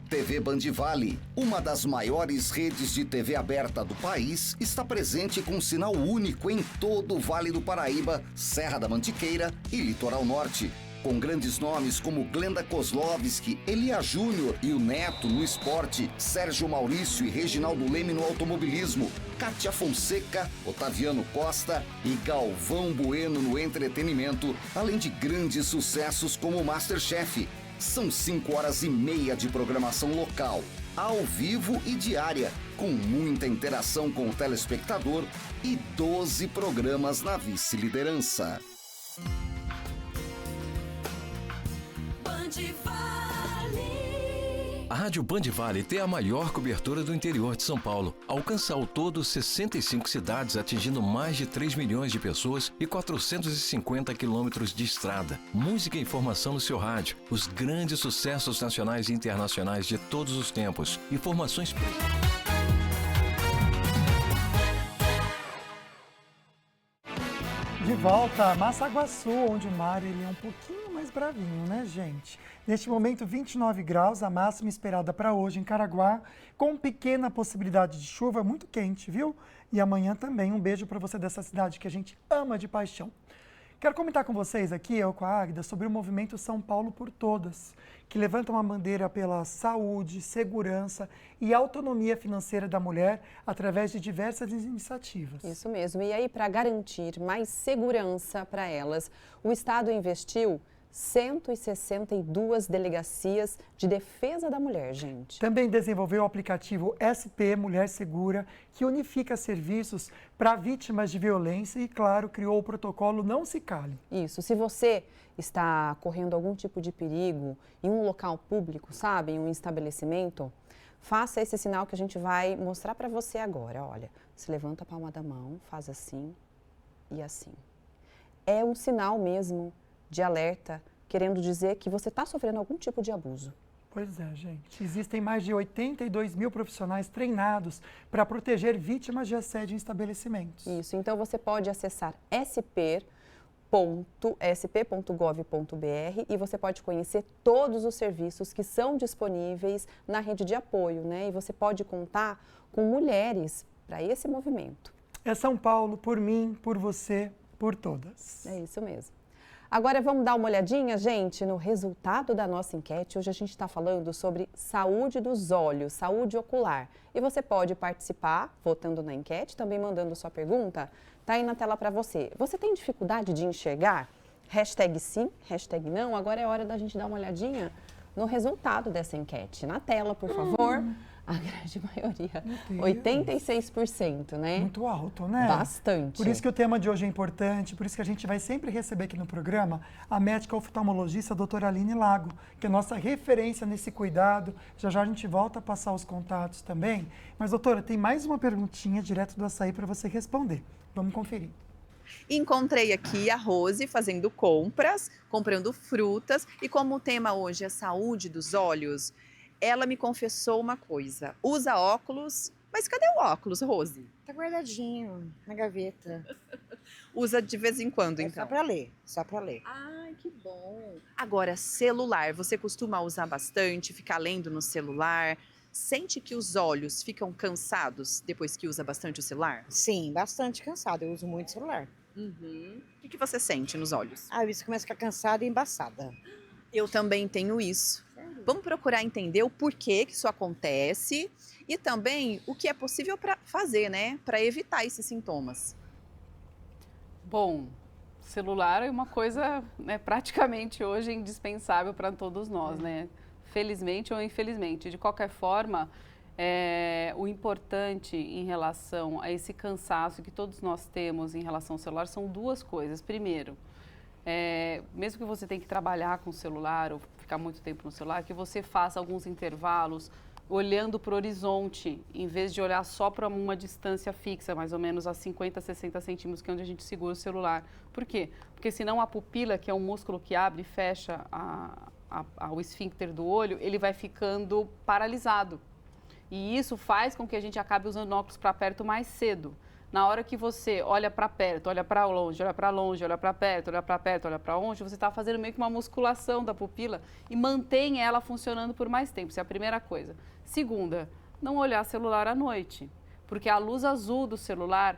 TV Band Vale, uma das maiores redes de TV aberta do país, está presente com um sinal único em todo o Vale do Paraíba, Serra da Mantiqueira e Litoral Norte. Com grandes nomes como Glenda Kozlovski, Elia Júnior e o Neto no esporte, Sérgio Maurício e Reginaldo Leme no automobilismo, Kátia Fonseca, Otaviano Costa e Galvão Bueno no entretenimento, além de grandes sucessos como Masterchef. São 5h30 de programação local, ao vivo e diária, com muita interação com o telespectador e 12 programas na vice-liderança. A Rádio Band Vale tem a maior cobertura do interior de São Paulo. Alcança ao todo 65 cidades, atingindo mais de 3 milhões de pessoas e 450 quilômetros de estrada. Música e informação no seu rádio. Os grandes sucessos nacionais e internacionais de todos os tempos. Informações De volta a Massaguaçu, onde o mar ele é um pouquinho mais bravinho, né, gente? Neste momento, 29 graus, a máxima esperada para hoje em Caraguá, com pequena possibilidade de chuva, muito quente, viu? E amanhã também. Um beijo para você dessa cidade que a gente ama de paixão. Quero comentar com vocês aqui, eu com a Águida, sobre o movimento São Paulo por Todas, que levanta uma bandeira pela saúde, segurança e autonomia financeira da mulher através de diversas iniciativas. Isso mesmo. E aí, para garantir mais segurança para elas, o Estado investiu 162 delegacias de defesa da mulher, gente. Também desenvolveu o aplicativo SP Mulher Segura, que unifica serviços para vítimas de violência e, claro, criou o protocolo Não Se Cale. Isso. Se você está correndo algum tipo de perigo em um local público, sabe, em um estabelecimento, faça esse sinal que a gente vai mostrar para você agora. Olha, se levanta a palma da mão, faz assim e assim. É um sinal mesmo de alerta, querendo dizer que você está sofrendo algum tipo de abuso. Pois é, gente. Existem mais de 82 mil profissionais treinados para proteger vítimas de assédio em estabelecimentos. Isso. Então, você pode acessar sp.gov.br e você pode conhecer todos os serviços que são disponíveis na rede de apoio, né? E você pode contar com mulheres para esse movimento. É São Paulo, por mim, por você, por todas. É isso mesmo. Agora vamos dar uma olhadinha, gente, no resultado da nossa enquete. Hoje a gente está falando sobre saúde dos olhos, saúde ocular. E você pode participar votando na enquete, também mandando sua pergunta. Tá aí na tela para você. Você tem dificuldade de enxergar? Hashtag sim, hashtag não. Agora é hora da gente dar uma olhadinha no resultado dessa enquete. Na tela, por favor. A grande maioria, 86%, né? Muito alto, né? Bastante. Por isso que o tema de hoje é importante, por isso que a gente vai sempre receber aqui no programa a médica oftalmologista a doutora Aline Lago, que é nossa referência nesse cuidado. Já já a gente volta a passar os contatos também. Mas, doutora, tem mais uma perguntinha direto do Açaí para você responder. Vamos conferir. Encontrei aqui a Rose fazendo compras, comprando frutas, e como o tema hoje é saúde dos olhos, ela me confessou uma coisa: usa óculos, mas cadê o óculos, Rose? Tá guardadinho na gaveta. Usa de vez em quando, então? Só pra ler, só pra ler. Ai, que bom. Agora, celular, você costuma usar bastante, ficar lendo no celular? Sente que os olhos ficam cansados depois que usa bastante o celular? Sim, bastante cansado, eu uso muito celular. Uhum. O que você sente nos olhos? Ah, isso começa a ficar cansada e embaçada. Eu também tenho isso. Vamos procurar entender o porquê que isso acontece e também o que é possível para fazer, né, para evitar esses sintomas. Bom, celular é uma coisa, né, praticamente hoje indispensável para todos nós, né? Felizmente ou infelizmente. De qualquer forma, o importante em relação a esse cansaço que todos nós temos em relação ao celular são duas coisas. Primeiro, mesmo que você tenha que trabalhar com o celular ou ficar muito tempo no celular, que você faça alguns intervalos olhando para o horizonte, em vez de olhar só para uma distância fixa, mais ou menos a 50, 60 centímetros, que é onde a gente segura o celular. Por quê? Porque senão a pupila, que é um músculo que abre e fecha o esfíncter do olho, ele vai ficando paralisado. E isso faz com que a gente acabe usando óculos para perto mais cedo. Na hora que você olha para perto, olha para longe, olha para longe, olha para perto, olha para perto, olha para longe, você está fazendo meio que uma musculação da pupila e mantém ela funcionando por mais tempo. Isso é a primeira coisa. Segunda, não olhar celular à noite, porque a luz azul do celular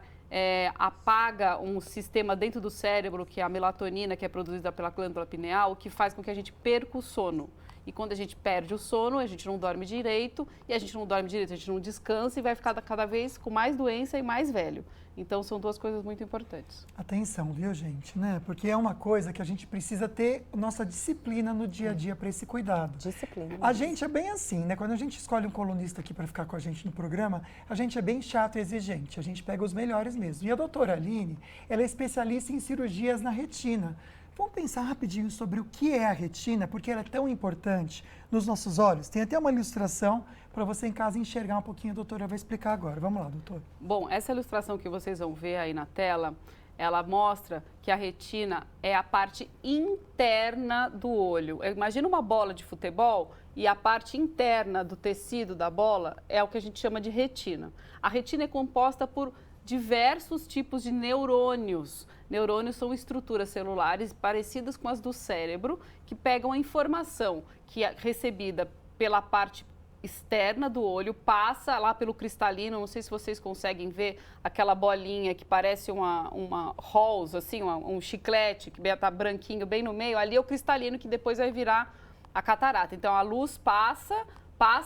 apaga um sistema dentro do cérebro, que é a melatonina, que é produzida pela glândula pineal, que faz com que a gente perca o sono. E quando a gente perde o sono, a gente não dorme direito, e a gente não dorme direito, a gente não descansa e vai ficar cada vez com mais doença e mais velho. Então, são duas coisas muito importantes. Atenção, viu, gente? Né? Porque é uma coisa que a gente precisa ter nossa disciplina no dia a dia para esse cuidado. Disciplina. A gente é bem assim, né? Quando a gente escolhe um colunista aqui para ficar com a gente no programa, a gente é bem chato e exigente. A gente pega os melhores mesmo. E a doutora Aline, ela é especialista em cirurgias na retina. Vamos pensar rapidinho sobre o que é a retina, porque ela é tão importante nos nossos olhos. Tem até uma ilustração para você em casa enxergar um pouquinho, a doutora vai explicar agora. Vamos lá, doutor. Bom, essa ilustração que vocês vão ver aí na tela, ela mostra que a retina é a parte interna do olho. Imagina uma bola de futebol e a parte interna do tecido da bola é o que a gente chama de retina. A retina é composta por diversos tipos de neurônios. Neurônios são estruturas celulares parecidas com as do cérebro, que pegam a informação que é recebida pela parte externa do olho, passa lá pelo cristalino, não sei se vocês conseguem ver aquela bolinha que parece uma Halls, assim, um chiclete, que está branquinho bem no meio, ali é o cristalino que depois vai virar a catarata. Então a luz passa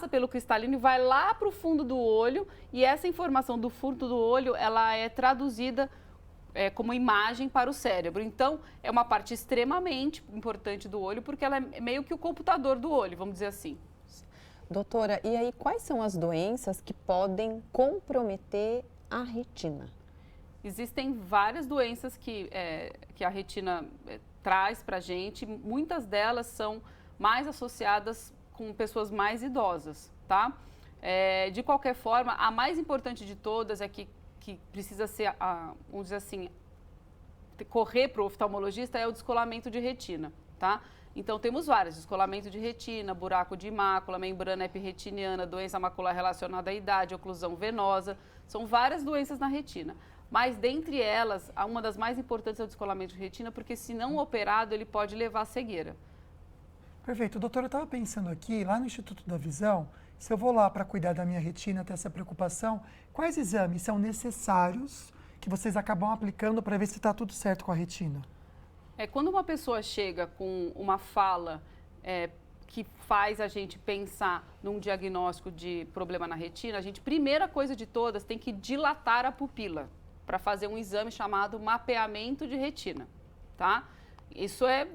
pelo cristalino e vai lá para o fundo do olho, e essa informação do fundo do olho, ela é traduzida como imagem para o cérebro. Então, é uma parte extremamente importante do olho, porque ela é meio que o computador do olho, vamos dizer assim. Doutora, e aí quais são as doenças que podem comprometer a retina? Existem várias doenças que a retina traz para a gente, muitas delas são mais associadas com pessoas mais idosas, tá? De qualquer forma, a mais importante de todas é que precisa ser, vamos dizer assim, correr para o oftalmologista é o descolamento de retina, tá? Então, temos várias, descolamento de retina, buraco de mácula, membrana epirretiniana, doença macular relacionada à idade, oclusão venosa, são várias doenças na retina. Mas, dentre elas, uma das mais importantes é o descolamento de retina, porque se não operado, ele pode levar à cegueira. Perfeito. Doutora, eu estava pensando aqui, lá no Instituto da Visão, se eu vou lá para cuidar da minha retina, ter essa preocupação, quais exames são necessários que vocês acabam aplicando para ver se está tudo certo com a retina? Quando uma pessoa chega com uma fala que faz a gente pensar num diagnóstico de problema na retina, a gente, primeira coisa de todas, tem que dilatar a pupila para fazer um exame chamado mapeamento de retina, tá? Isso é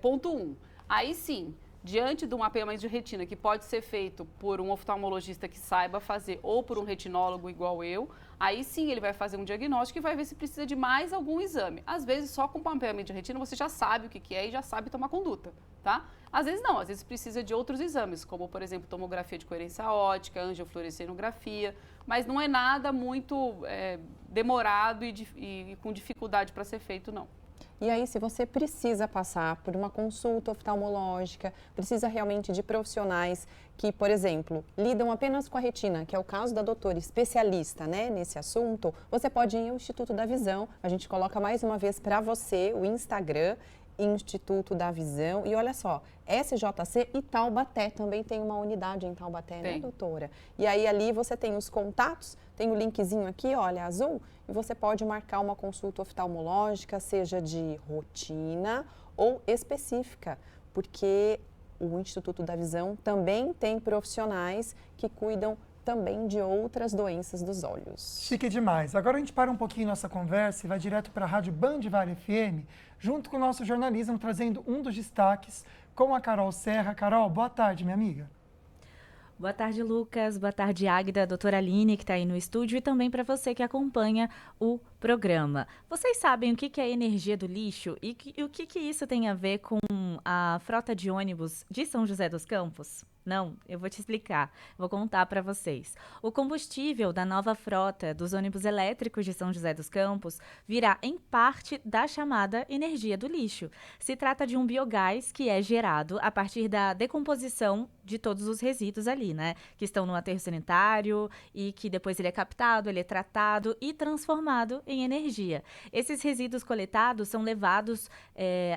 ponto 1. Aí sim, diante do mapeamento de retina, que pode ser feito por um oftalmologista que saiba fazer ou por um retinólogo igual eu, aí sim ele vai fazer um diagnóstico e vai ver se precisa de mais algum exame. Às vezes, só com o mapeamento de retina, você já sabe o que é e já sabe tomar conduta, tá? Às vezes não, às vezes precisa de outros exames, como, por exemplo, tomografia de coerência óptica, angiofluorescenografia, mas não é nada muito demorado e com dificuldade para ser feito, não. E aí, se você precisa passar por uma consulta oftalmológica, precisa realmente de profissionais que, por exemplo, lidam apenas com a retina, que é o caso da doutora especialista, né, nesse assunto, você pode ir ao Instituto da Visão. A gente coloca mais uma vez para você o Instagram, Instituto da Visão. E olha só, SJC e Taubaté também tem uma unidade em Taubaté, né, doutora? E aí ali você tem os contatos, tem o linkzinho aqui, olha, azul, e você pode marcar uma consulta oftalmológica, seja de rotina ou específica, porque o Instituto da Visão também tem profissionais que cuidam também de outras doenças dos olhos. Chique demais. Agora a gente para um pouquinho nossa conversa e vai direto para a Rádio Band Vale FM, junto com o nosso jornalismo, trazendo um dos destaques com a Carol Serra. Carol, boa tarde, minha amiga. Boa tarde, Lucas. Boa tarde, Águida, doutora Aline, que está aí no estúdio, e também para você que acompanha o programa. Vocês sabem o que é energia do lixo e o que isso tem a ver com a frota de ônibus de São José dos Campos? Não, eu vou te explicar, vou contar para vocês. O combustível da nova frota dos ônibus elétricos de São José dos Campos virá em parte da chamada energia do lixo. Se trata de um biogás que é gerado a partir da decomposição de todos os resíduos ali, né? Que estão no aterro sanitário e que depois ele é captado, ele é tratado e transformado em energia. Esses resíduos coletados são levados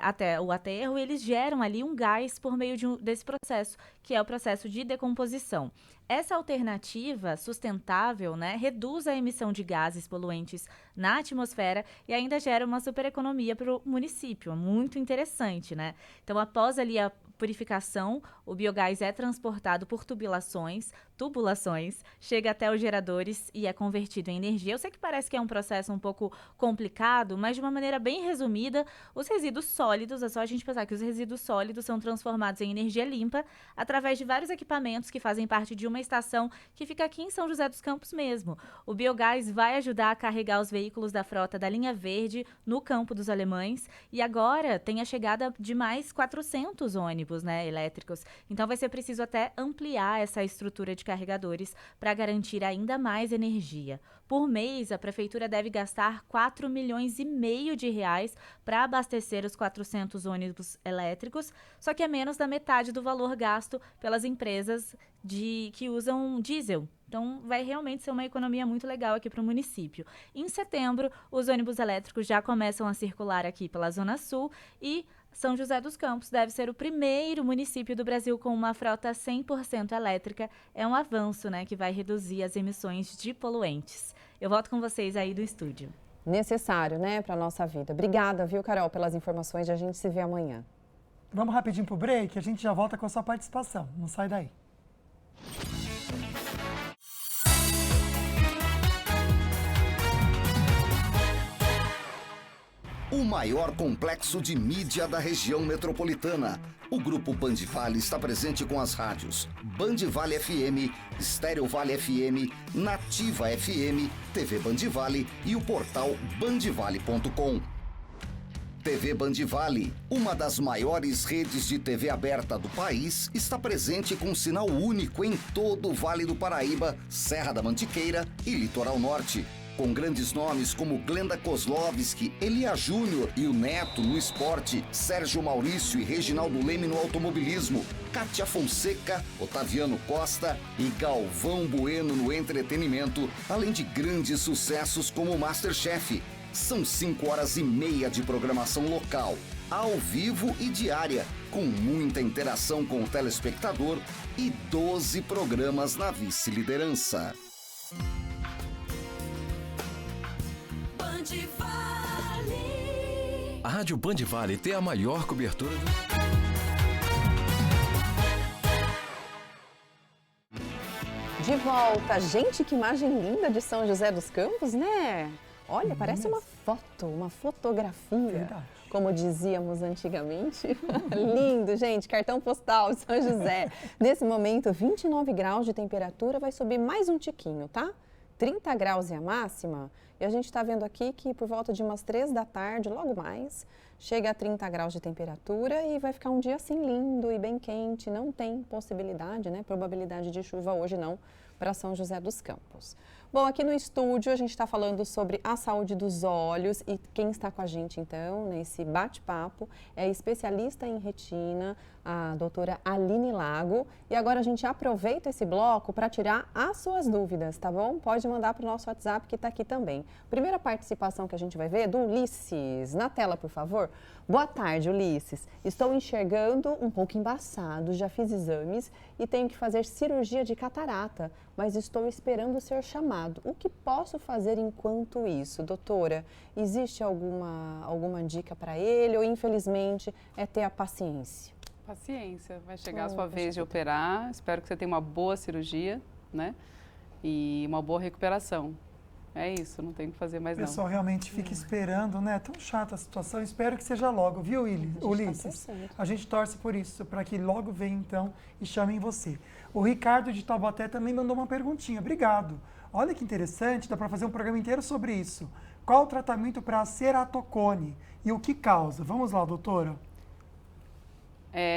até o aterro e eles geram ali um gás por meio desse processo, que é o processo de decomposição. Essa alternativa sustentável, né, reduz a emissão de gases poluentes na atmosfera e ainda gera uma supereconomia para o município. Muito interessante, né? Então, após ali a purificação, o biogás é transportado por tubulações, chega até os geradores e é convertido em energia. Eu sei que parece que é um processo um pouco complicado, mas de uma maneira bem resumida, os resíduos sólidos, é só a gente pensar que os resíduos sólidos são transformados em energia limpa através de vários equipamentos que fazem parte de uma estação que fica aqui em São José dos Campos mesmo. O biogás vai ajudar a carregar os veículos veículos da frota da linha verde no Campo dos Alemães e agora tem a chegada de mais 400 ônibus, né, elétricos. Então vai ser preciso até ampliar essa estrutura de carregadores para garantir ainda mais energia. Por mês, a prefeitura deve gastar 4,5 milhões de reais para abastecer os 400 ônibus elétricos, só que é menos da metade do valor gasto pelas empresas que usam diesel. Então, vai realmente ser uma economia muito legal aqui para o município. Em setembro, os ônibus elétricos já começam a circular aqui pela Zona Sul e São José dos Campos deve ser o primeiro município do Brasil com uma frota 100% elétrica. É um avanço, né, que vai reduzir as emissões de poluentes. Eu volto com vocês aí do estúdio. Necessário, né, para a nossa vida. Obrigada, viu, Carol, pelas informações. A gente se vê amanhã. Vamos rapidinho pro break, a gente já volta com a sua participação. Não sai daí. O maior complexo de mídia da região metropolitana. O Grupo Band Vale está presente com as rádios Band Vale FM, Estéreo Vale FM, Nativa FM, TV Band Vale e o portal bandvale.com. TV Band Vale, uma das maiores redes de TV aberta do país, está presente com um sinal único em todo o Vale do Paraíba, Serra da Mantiqueira e Litoral Norte. Com grandes nomes como Glenda Kozlovski, Elia Júnior e o Neto no esporte, Sérgio Maurício e Reginaldo Leme no automobilismo, Kátia Fonseca, Otaviano Costa e Galvão Bueno no entretenimento, além de grandes sucessos como Masterchef. São 5h30 de programação local, ao vivo e diária, com muita interação com o telespectador e 12 programas na vice-liderança. A Rádio Band Vale tem a maior cobertura do... De volta. Gente, que imagem linda de São José dos Campos, né? Olha, parece uma foto, uma fotografia. Verdade. Como dizíamos antigamente. Lindo, gente. Cartão postal de São José. Nesse momento, 29 graus de temperatura, vai subir mais um tiquinho, tá? 30 graus é a máxima. E a gente está vendo aqui que por volta de umas 3 da tarde, logo mais, chega a 30 graus de temperatura e vai ficar um dia assim lindo e bem quente. Não tem possibilidade, né? Probabilidade de chuva hoje não para São José dos Campos. Bom, aqui no estúdio a gente está falando sobre a saúde dos olhos e quem está com a gente então nesse bate-papo é especialista em retina, a doutora Aline Lago. E agora a gente aproveita esse bloco para tirar as suas dúvidas, tá bom? Pode mandar para o nosso WhatsApp que está aqui também. Primeira participação que a gente vai ver é do Ulisses. Na tela, por favor. Boa tarde, Ulisses. Estou enxergando um pouco embaçado, já fiz exames e tenho que fazer cirurgia de catarata, mas estou esperando ser chamado. O que posso fazer enquanto isso? Doutora, existe alguma dica para ele ou infelizmente é ter a paciência? Paciência, vai chegar a sua vez de operar, espero que você tenha uma boa cirurgia, né? E uma boa recuperação. É isso, não tem o que fazer mais não. O pessoal realmente fica esperando, né? É tão chata a situação, espero que seja logo, viu, Ulisses? A gente torce por isso, para que logo venha então e chamem você. O Ricardo de Taubaté também mandou uma perguntinha, obrigado. Olha que interessante, dá para fazer um programa inteiro sobre isso. Qual o tratamento para a ceratocone e o que causa? Vamos lá, doutora.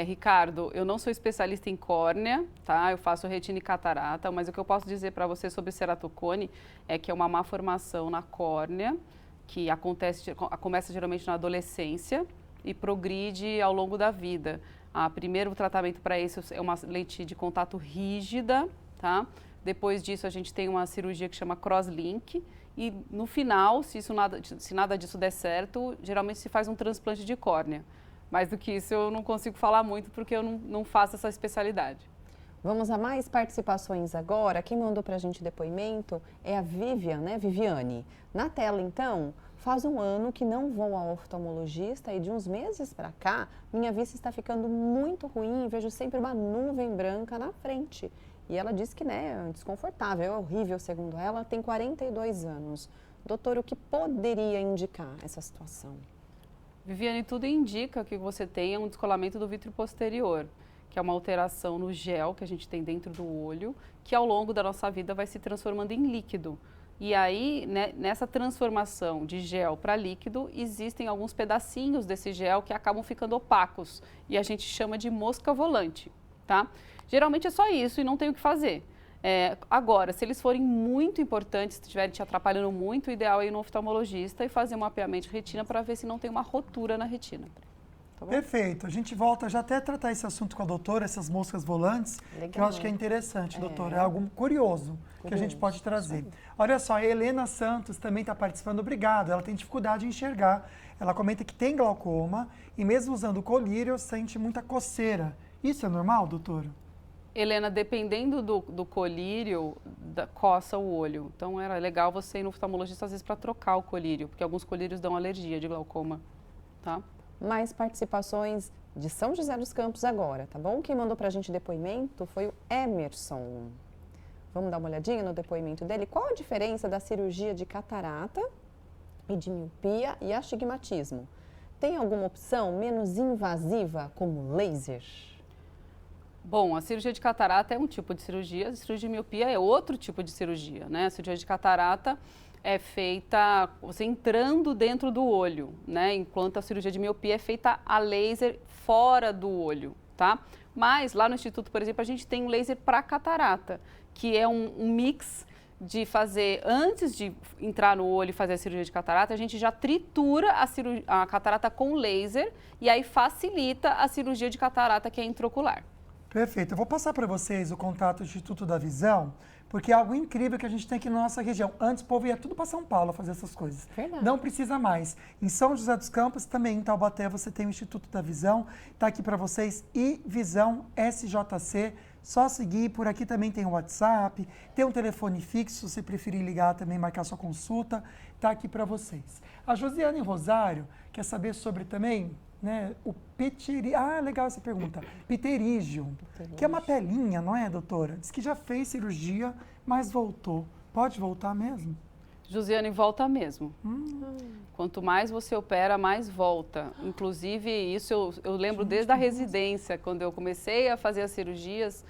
Ricardo, eu não sou especialista em córnea, tá? Eu faço retina e catarata, mas o que eu posso dizer para você sobre ceratocone é que é uma má formação na córnea, que começa geralmente na adolescência e progride ao longo da vida. Primeiro tratamento para isso é uma lente de contato rígida, tá? Depois disso a gente tem uma cirurgia que chama crosslink e no final, se nada disso der certo, geralmente se faz um transplante de córnea. Mais do que isso, eu não consigo falar muito porque eu não faço essa especialidade. Vamos a mais participações agora. Quem mandou para a gente depoimento é a Vivian, né? Viviane. Na tela, então, faz um ano que não vou ao oftalmologista e de uns meses para cá, minha vista está ficando muito ruim e vejo sempre uma nuvem branca na frente. E ela diz que, né, é desconfortável, é horrível, segundo ela, tem 42 anos. Doutor, o que poderia indicar essa situação? Viviane, tudo indica que você tenha um descolamento do vítreo posterior, que é uma alteração no gel que a gente tem dentro do olho, que ao longo da nossa vida vai se transformando em líquido. E aí, né, nessa transformação de gel para líquido, existem alguns pedacinhos desse gel que acabam ficando opacos e a gente chama de mosca volante, tá? Geralmente é só isso e não tem o que fazer. Agora, se eles forem muito importantes, se estiverem te atrapalhando muito, o ideal é ir no oftalmologista e fazer um mapeamento de retina para ver se não tem uma rotura na retina. Tá bom? Perfeito. A gente volta já até a tratar esse assunto com a doutora, essas moscas volantes, Legal. que eu acho que é interessante, doutora. É algo curioso que a gente pode trazer. Olha só, a Helena Santos também está participando. Obrigado. Ela tem dificuldade em enxergar. Ela comenta que tem glaucoma e mesmo usando colírio, sente muita coceira. Isso é normal, doutora? Helena, dependendo do colírio, coça o olho. Então, era legal você ir no oftalmologista, às vezes, para trocar o colírio, porque alguns colírios dão alergia de glaucoma, tá? Mais participações de São José dos Campos agora, tá bom? Quem mandou pra gente depoimento foi o Emerson. Vamos dar uma olhadinha no depoimento dele? Qual a diferença da cirurgia de catarata e de miopia e astigmatismo? Tem alguma opção menos invasiva, como laser? Bom, a cirurgia de catarata é um tipo de cirurgia, a cirurgia de miopia é outro tipo de cirurgia, né? A cirurgia de catarata é feita você entrando dentro do olho, né? Enquanto a cirurgia de miopia é feita a laser fora do olho, tá? Mas lá no Instituto, por exemplo, a gente tem um laser para catarata, que é um mix de fazer, antes de entrar no olho e fazer a cirurgia de catarata, a gente já tritura a catarata com laser e aí facilita a cirurgia de catarata que é intraocular. Perfeito. Eu vou passar para vocês o contato do Instituto da Visão, porque é algo incrível que a gente tem aqui na nossa região. Antes o povo ia tudo para São Paulo fazer essas coisas. Verdade. Não precisa mais. Em São José dos Campos, também em Taubaté, você tem o Instituto da Visão. Está aqui para vocês, iVisão SJC. Só seguir, por aqui também tem o WhatsApp, tem um telefone fixo, se você preferir ligar também, marcar sua consulta, está aqui para vocês. A Josiane Rosário quer saber sobre também, né, o legal essa pergunta. Pterígio, que é uma pelinha, não é, doutora? Diz que já fez cirurgia, mas voltou. Pode voltar mesmo? Josiane, volta mesmo. Quanto mais você opera, mais volta. Inclusive, isso eu lembro desde a residência, quando eu comecei a fazer as cirurgias,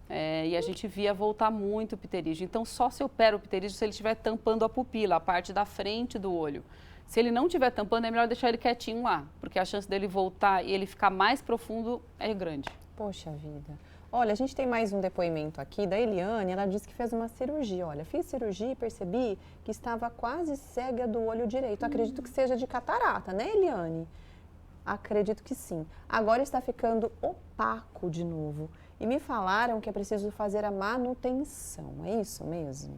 e a gente via voltar muito o pterígio. Então, só se opera o pterígio se ele estiver tampando a pupila, a parte da frente do olho. Se ele não estiver tampando, é melhor deixar ele quietinho lá, porque a chance dele voltar e ele ficar mais profundo é grande. Poxa vida. Olha, a gente tem mais um depoimento aqui da Eliane. Ela disse que fez uma cirurgia. Olha, fiz cirurgia e percebi que estava quase cega do olho direito. Acredito que seja de catarata, né, Eliane? Acredito que sim. Agora está ficando opaco de novo. E me falaram que é preciso fazer a manutenção. É isso mesmo?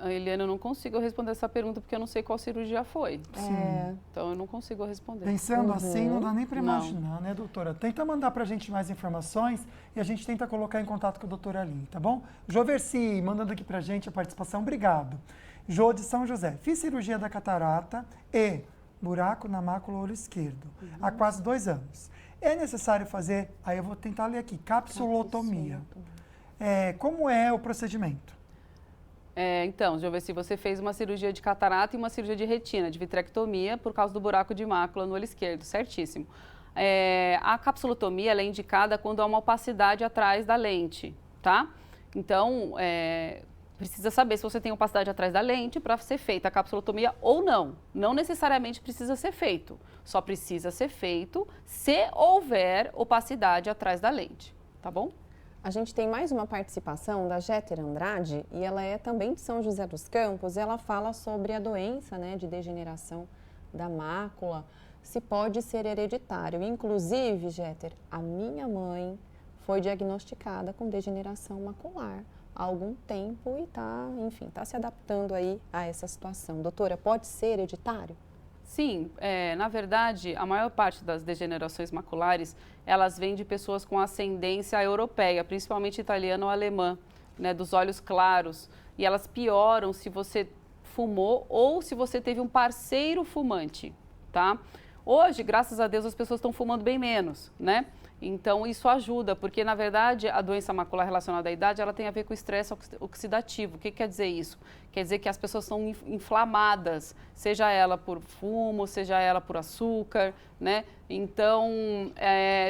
Eliane, eu não consigo responder essa pergunta porque eu não sei qual cirurgia foi. Sim. Então, eu não consigo responder. Pensando assim, não dá nem para imaginar, né, doutora? Tenta mandar para a gente mais informações e a gente tenta colocar em contato com a doutora Aline, tá bom? Joverci, mandando aqui para a gente a participação, obrigado. Jô de São José, fiz cirurgia da catarata e buraco na mácula olho esquerdo há quase 2 anos. É necessário fazer, aí eu vou tentar ler aqui, capsulotomia. Como é o procedimento? Então, deixa eu ver se você fez uma cirurgia de catarata e uma cirurgia de retina, de vitrectomia, por causa do buraco de mácula no olho esquerdo, certíssimo. A capsulotomia ela é indicada quando há uma opacidade atrás da lente, tá? Então, precisa saber se você tem opacidade atrás da lente para ser feita a capsulotomia ou não. Não necessariamente precisa ser feito, só precisa ser feito se houver opacidade atrás da lente, tá bom? A gente tem mais uma participação da Jéter Andrade e ela é também de São José dos Campos. Ela fala sobre a doença, né, de degeneração da mácula, se pode ser hereditário. Inclusive, Jéter, a minha mãe foi diagnosticada com degeneração macular há algum tempo e está se adaptando aí a essa situação. Doutora, pode ser hereditário? Sim, na verdade, a maior parte das degenerações maculares, elas vêm de pessoas com ascendência europeia, principalmente italiana ou alemã, né, dos olhos claros. E elas pioram se você fumou ou se você teve um parceiro fumante, tá? Hoje, graças a Deus, as pessoas estão fumando bem menos, né? Então, isso ajuda, porque, na verdade, a doença macular relacionada à idade, ela tem a ver com o estresse oxidativo. O que quer dizer isso? Quer dizer que as pessoas estão inflamadas, seja ela por fumo, seja ela por açúcar, né? Então,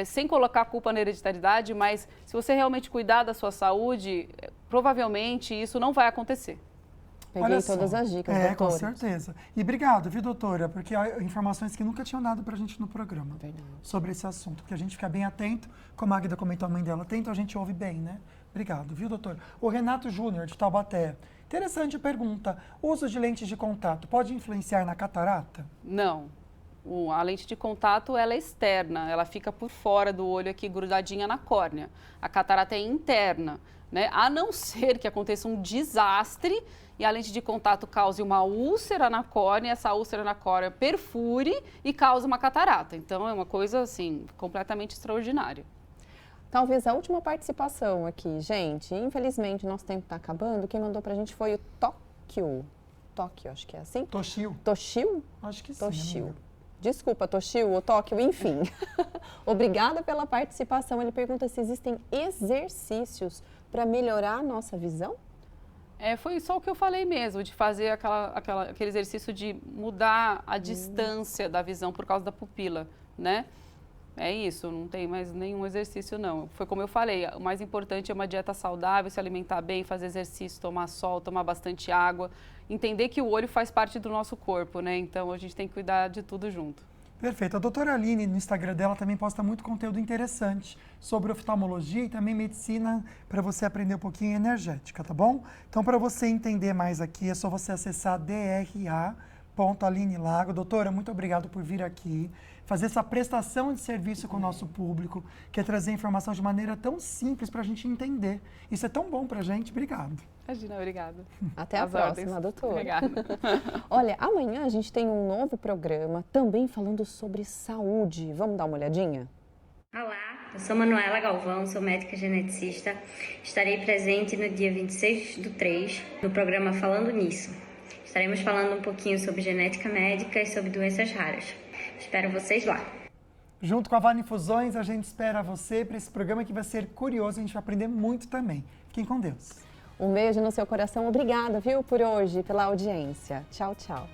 sem colocar a culpa na hereditariedade, mas se você realmente cuidar da sua saúde, provavelmente isso não vai acontecer. Peguei Olha só. todas as dicas, doutora. Com certeza. E obrigado, viu, doutora? Porque há informações que nunca tinham dado pra gente no programa sobre esse assunto. Porque a gente fica bem atento, como a Águida comentou, a mãe dela atento, a gente ouve bem, né? Obrigado, viu, doutora? O Renato Júnior, de Taubaté. Interessante pergunta. O uso de lentes de contato pode influenciar na catarata? Não. A lente de contato, ela é externa, ela fica por fora do olho aqui, grudadinha na córnea. A catarata é interna, né? A não ser que aconteça um desastre e a lente de contato cause uma úlcera na córnea, essa úlcera na córnea perfure e cause uma catarata. Então, é uma coisa, assim, completamente extraordinária. Talvez a última participação aqui, gente. Infelizmente, nosso tempo está acabando. Quem mandou pra gente foi o Tóquio, acho que é assim? Toshio. Toshio? Acho que sim. Toshio. Desculpa, Toshio ou Tóquio, enfim. Obrigada pela participação. Ele pergunta se existem exercícios para melhorar a nossa visão? Foi só o que eu falei mesmo, de fazer aquele exercício de mudar a distância da visão por causa da pupila, né? É isso, não tem mais nenhum exercício, não. Foi como eu falei, o mais importante é uma dieta saudável, se alimentar bem, fazer exercício, tomar sol, tomar bastante água. Entender que o olho faz parte do nosso corpo, né? Então, a gente tem que cuidar de tudo junto. Perfeito. A doutora Aline, no Instagram dela, também posta muito conteúdo interessante sobre oftalmologia e também medicina, para você aprender um pouquinho energética, tá bom? Então, para você entender mais aqui, é só você acessar dra.alinelago. Doutora, muito obrigado por vir aqui, fazer essa prestação de serviço com o nosso público, que é trazer informação de maneira tão simples para a gente entender. Isso é tão bom para a gente. Obrigado. Imagina, obrigada. Até a próxima, doutora. Obrigada. Olha, amanhã a gente tem um novo programa também falando sobre saúde. Vamos dar uma olhadinha? Olá, eu sou Manuela Galvão, sou médica geneticista. Estarei presente no dia 26/3 no programa Falando Nisso. Estaremos falando um pouquinho sobre genética médica e sobre doenças raras. Espero vocês lá. Junto com a Vale Infusões, a gente espera você para esse programa que vai ser curioso, a gente vai aprender muito também. Fiquem com Deus. Um beijo no seu coração. Obrigada, viu, por hoje, pela audiência. Tchau, tchau.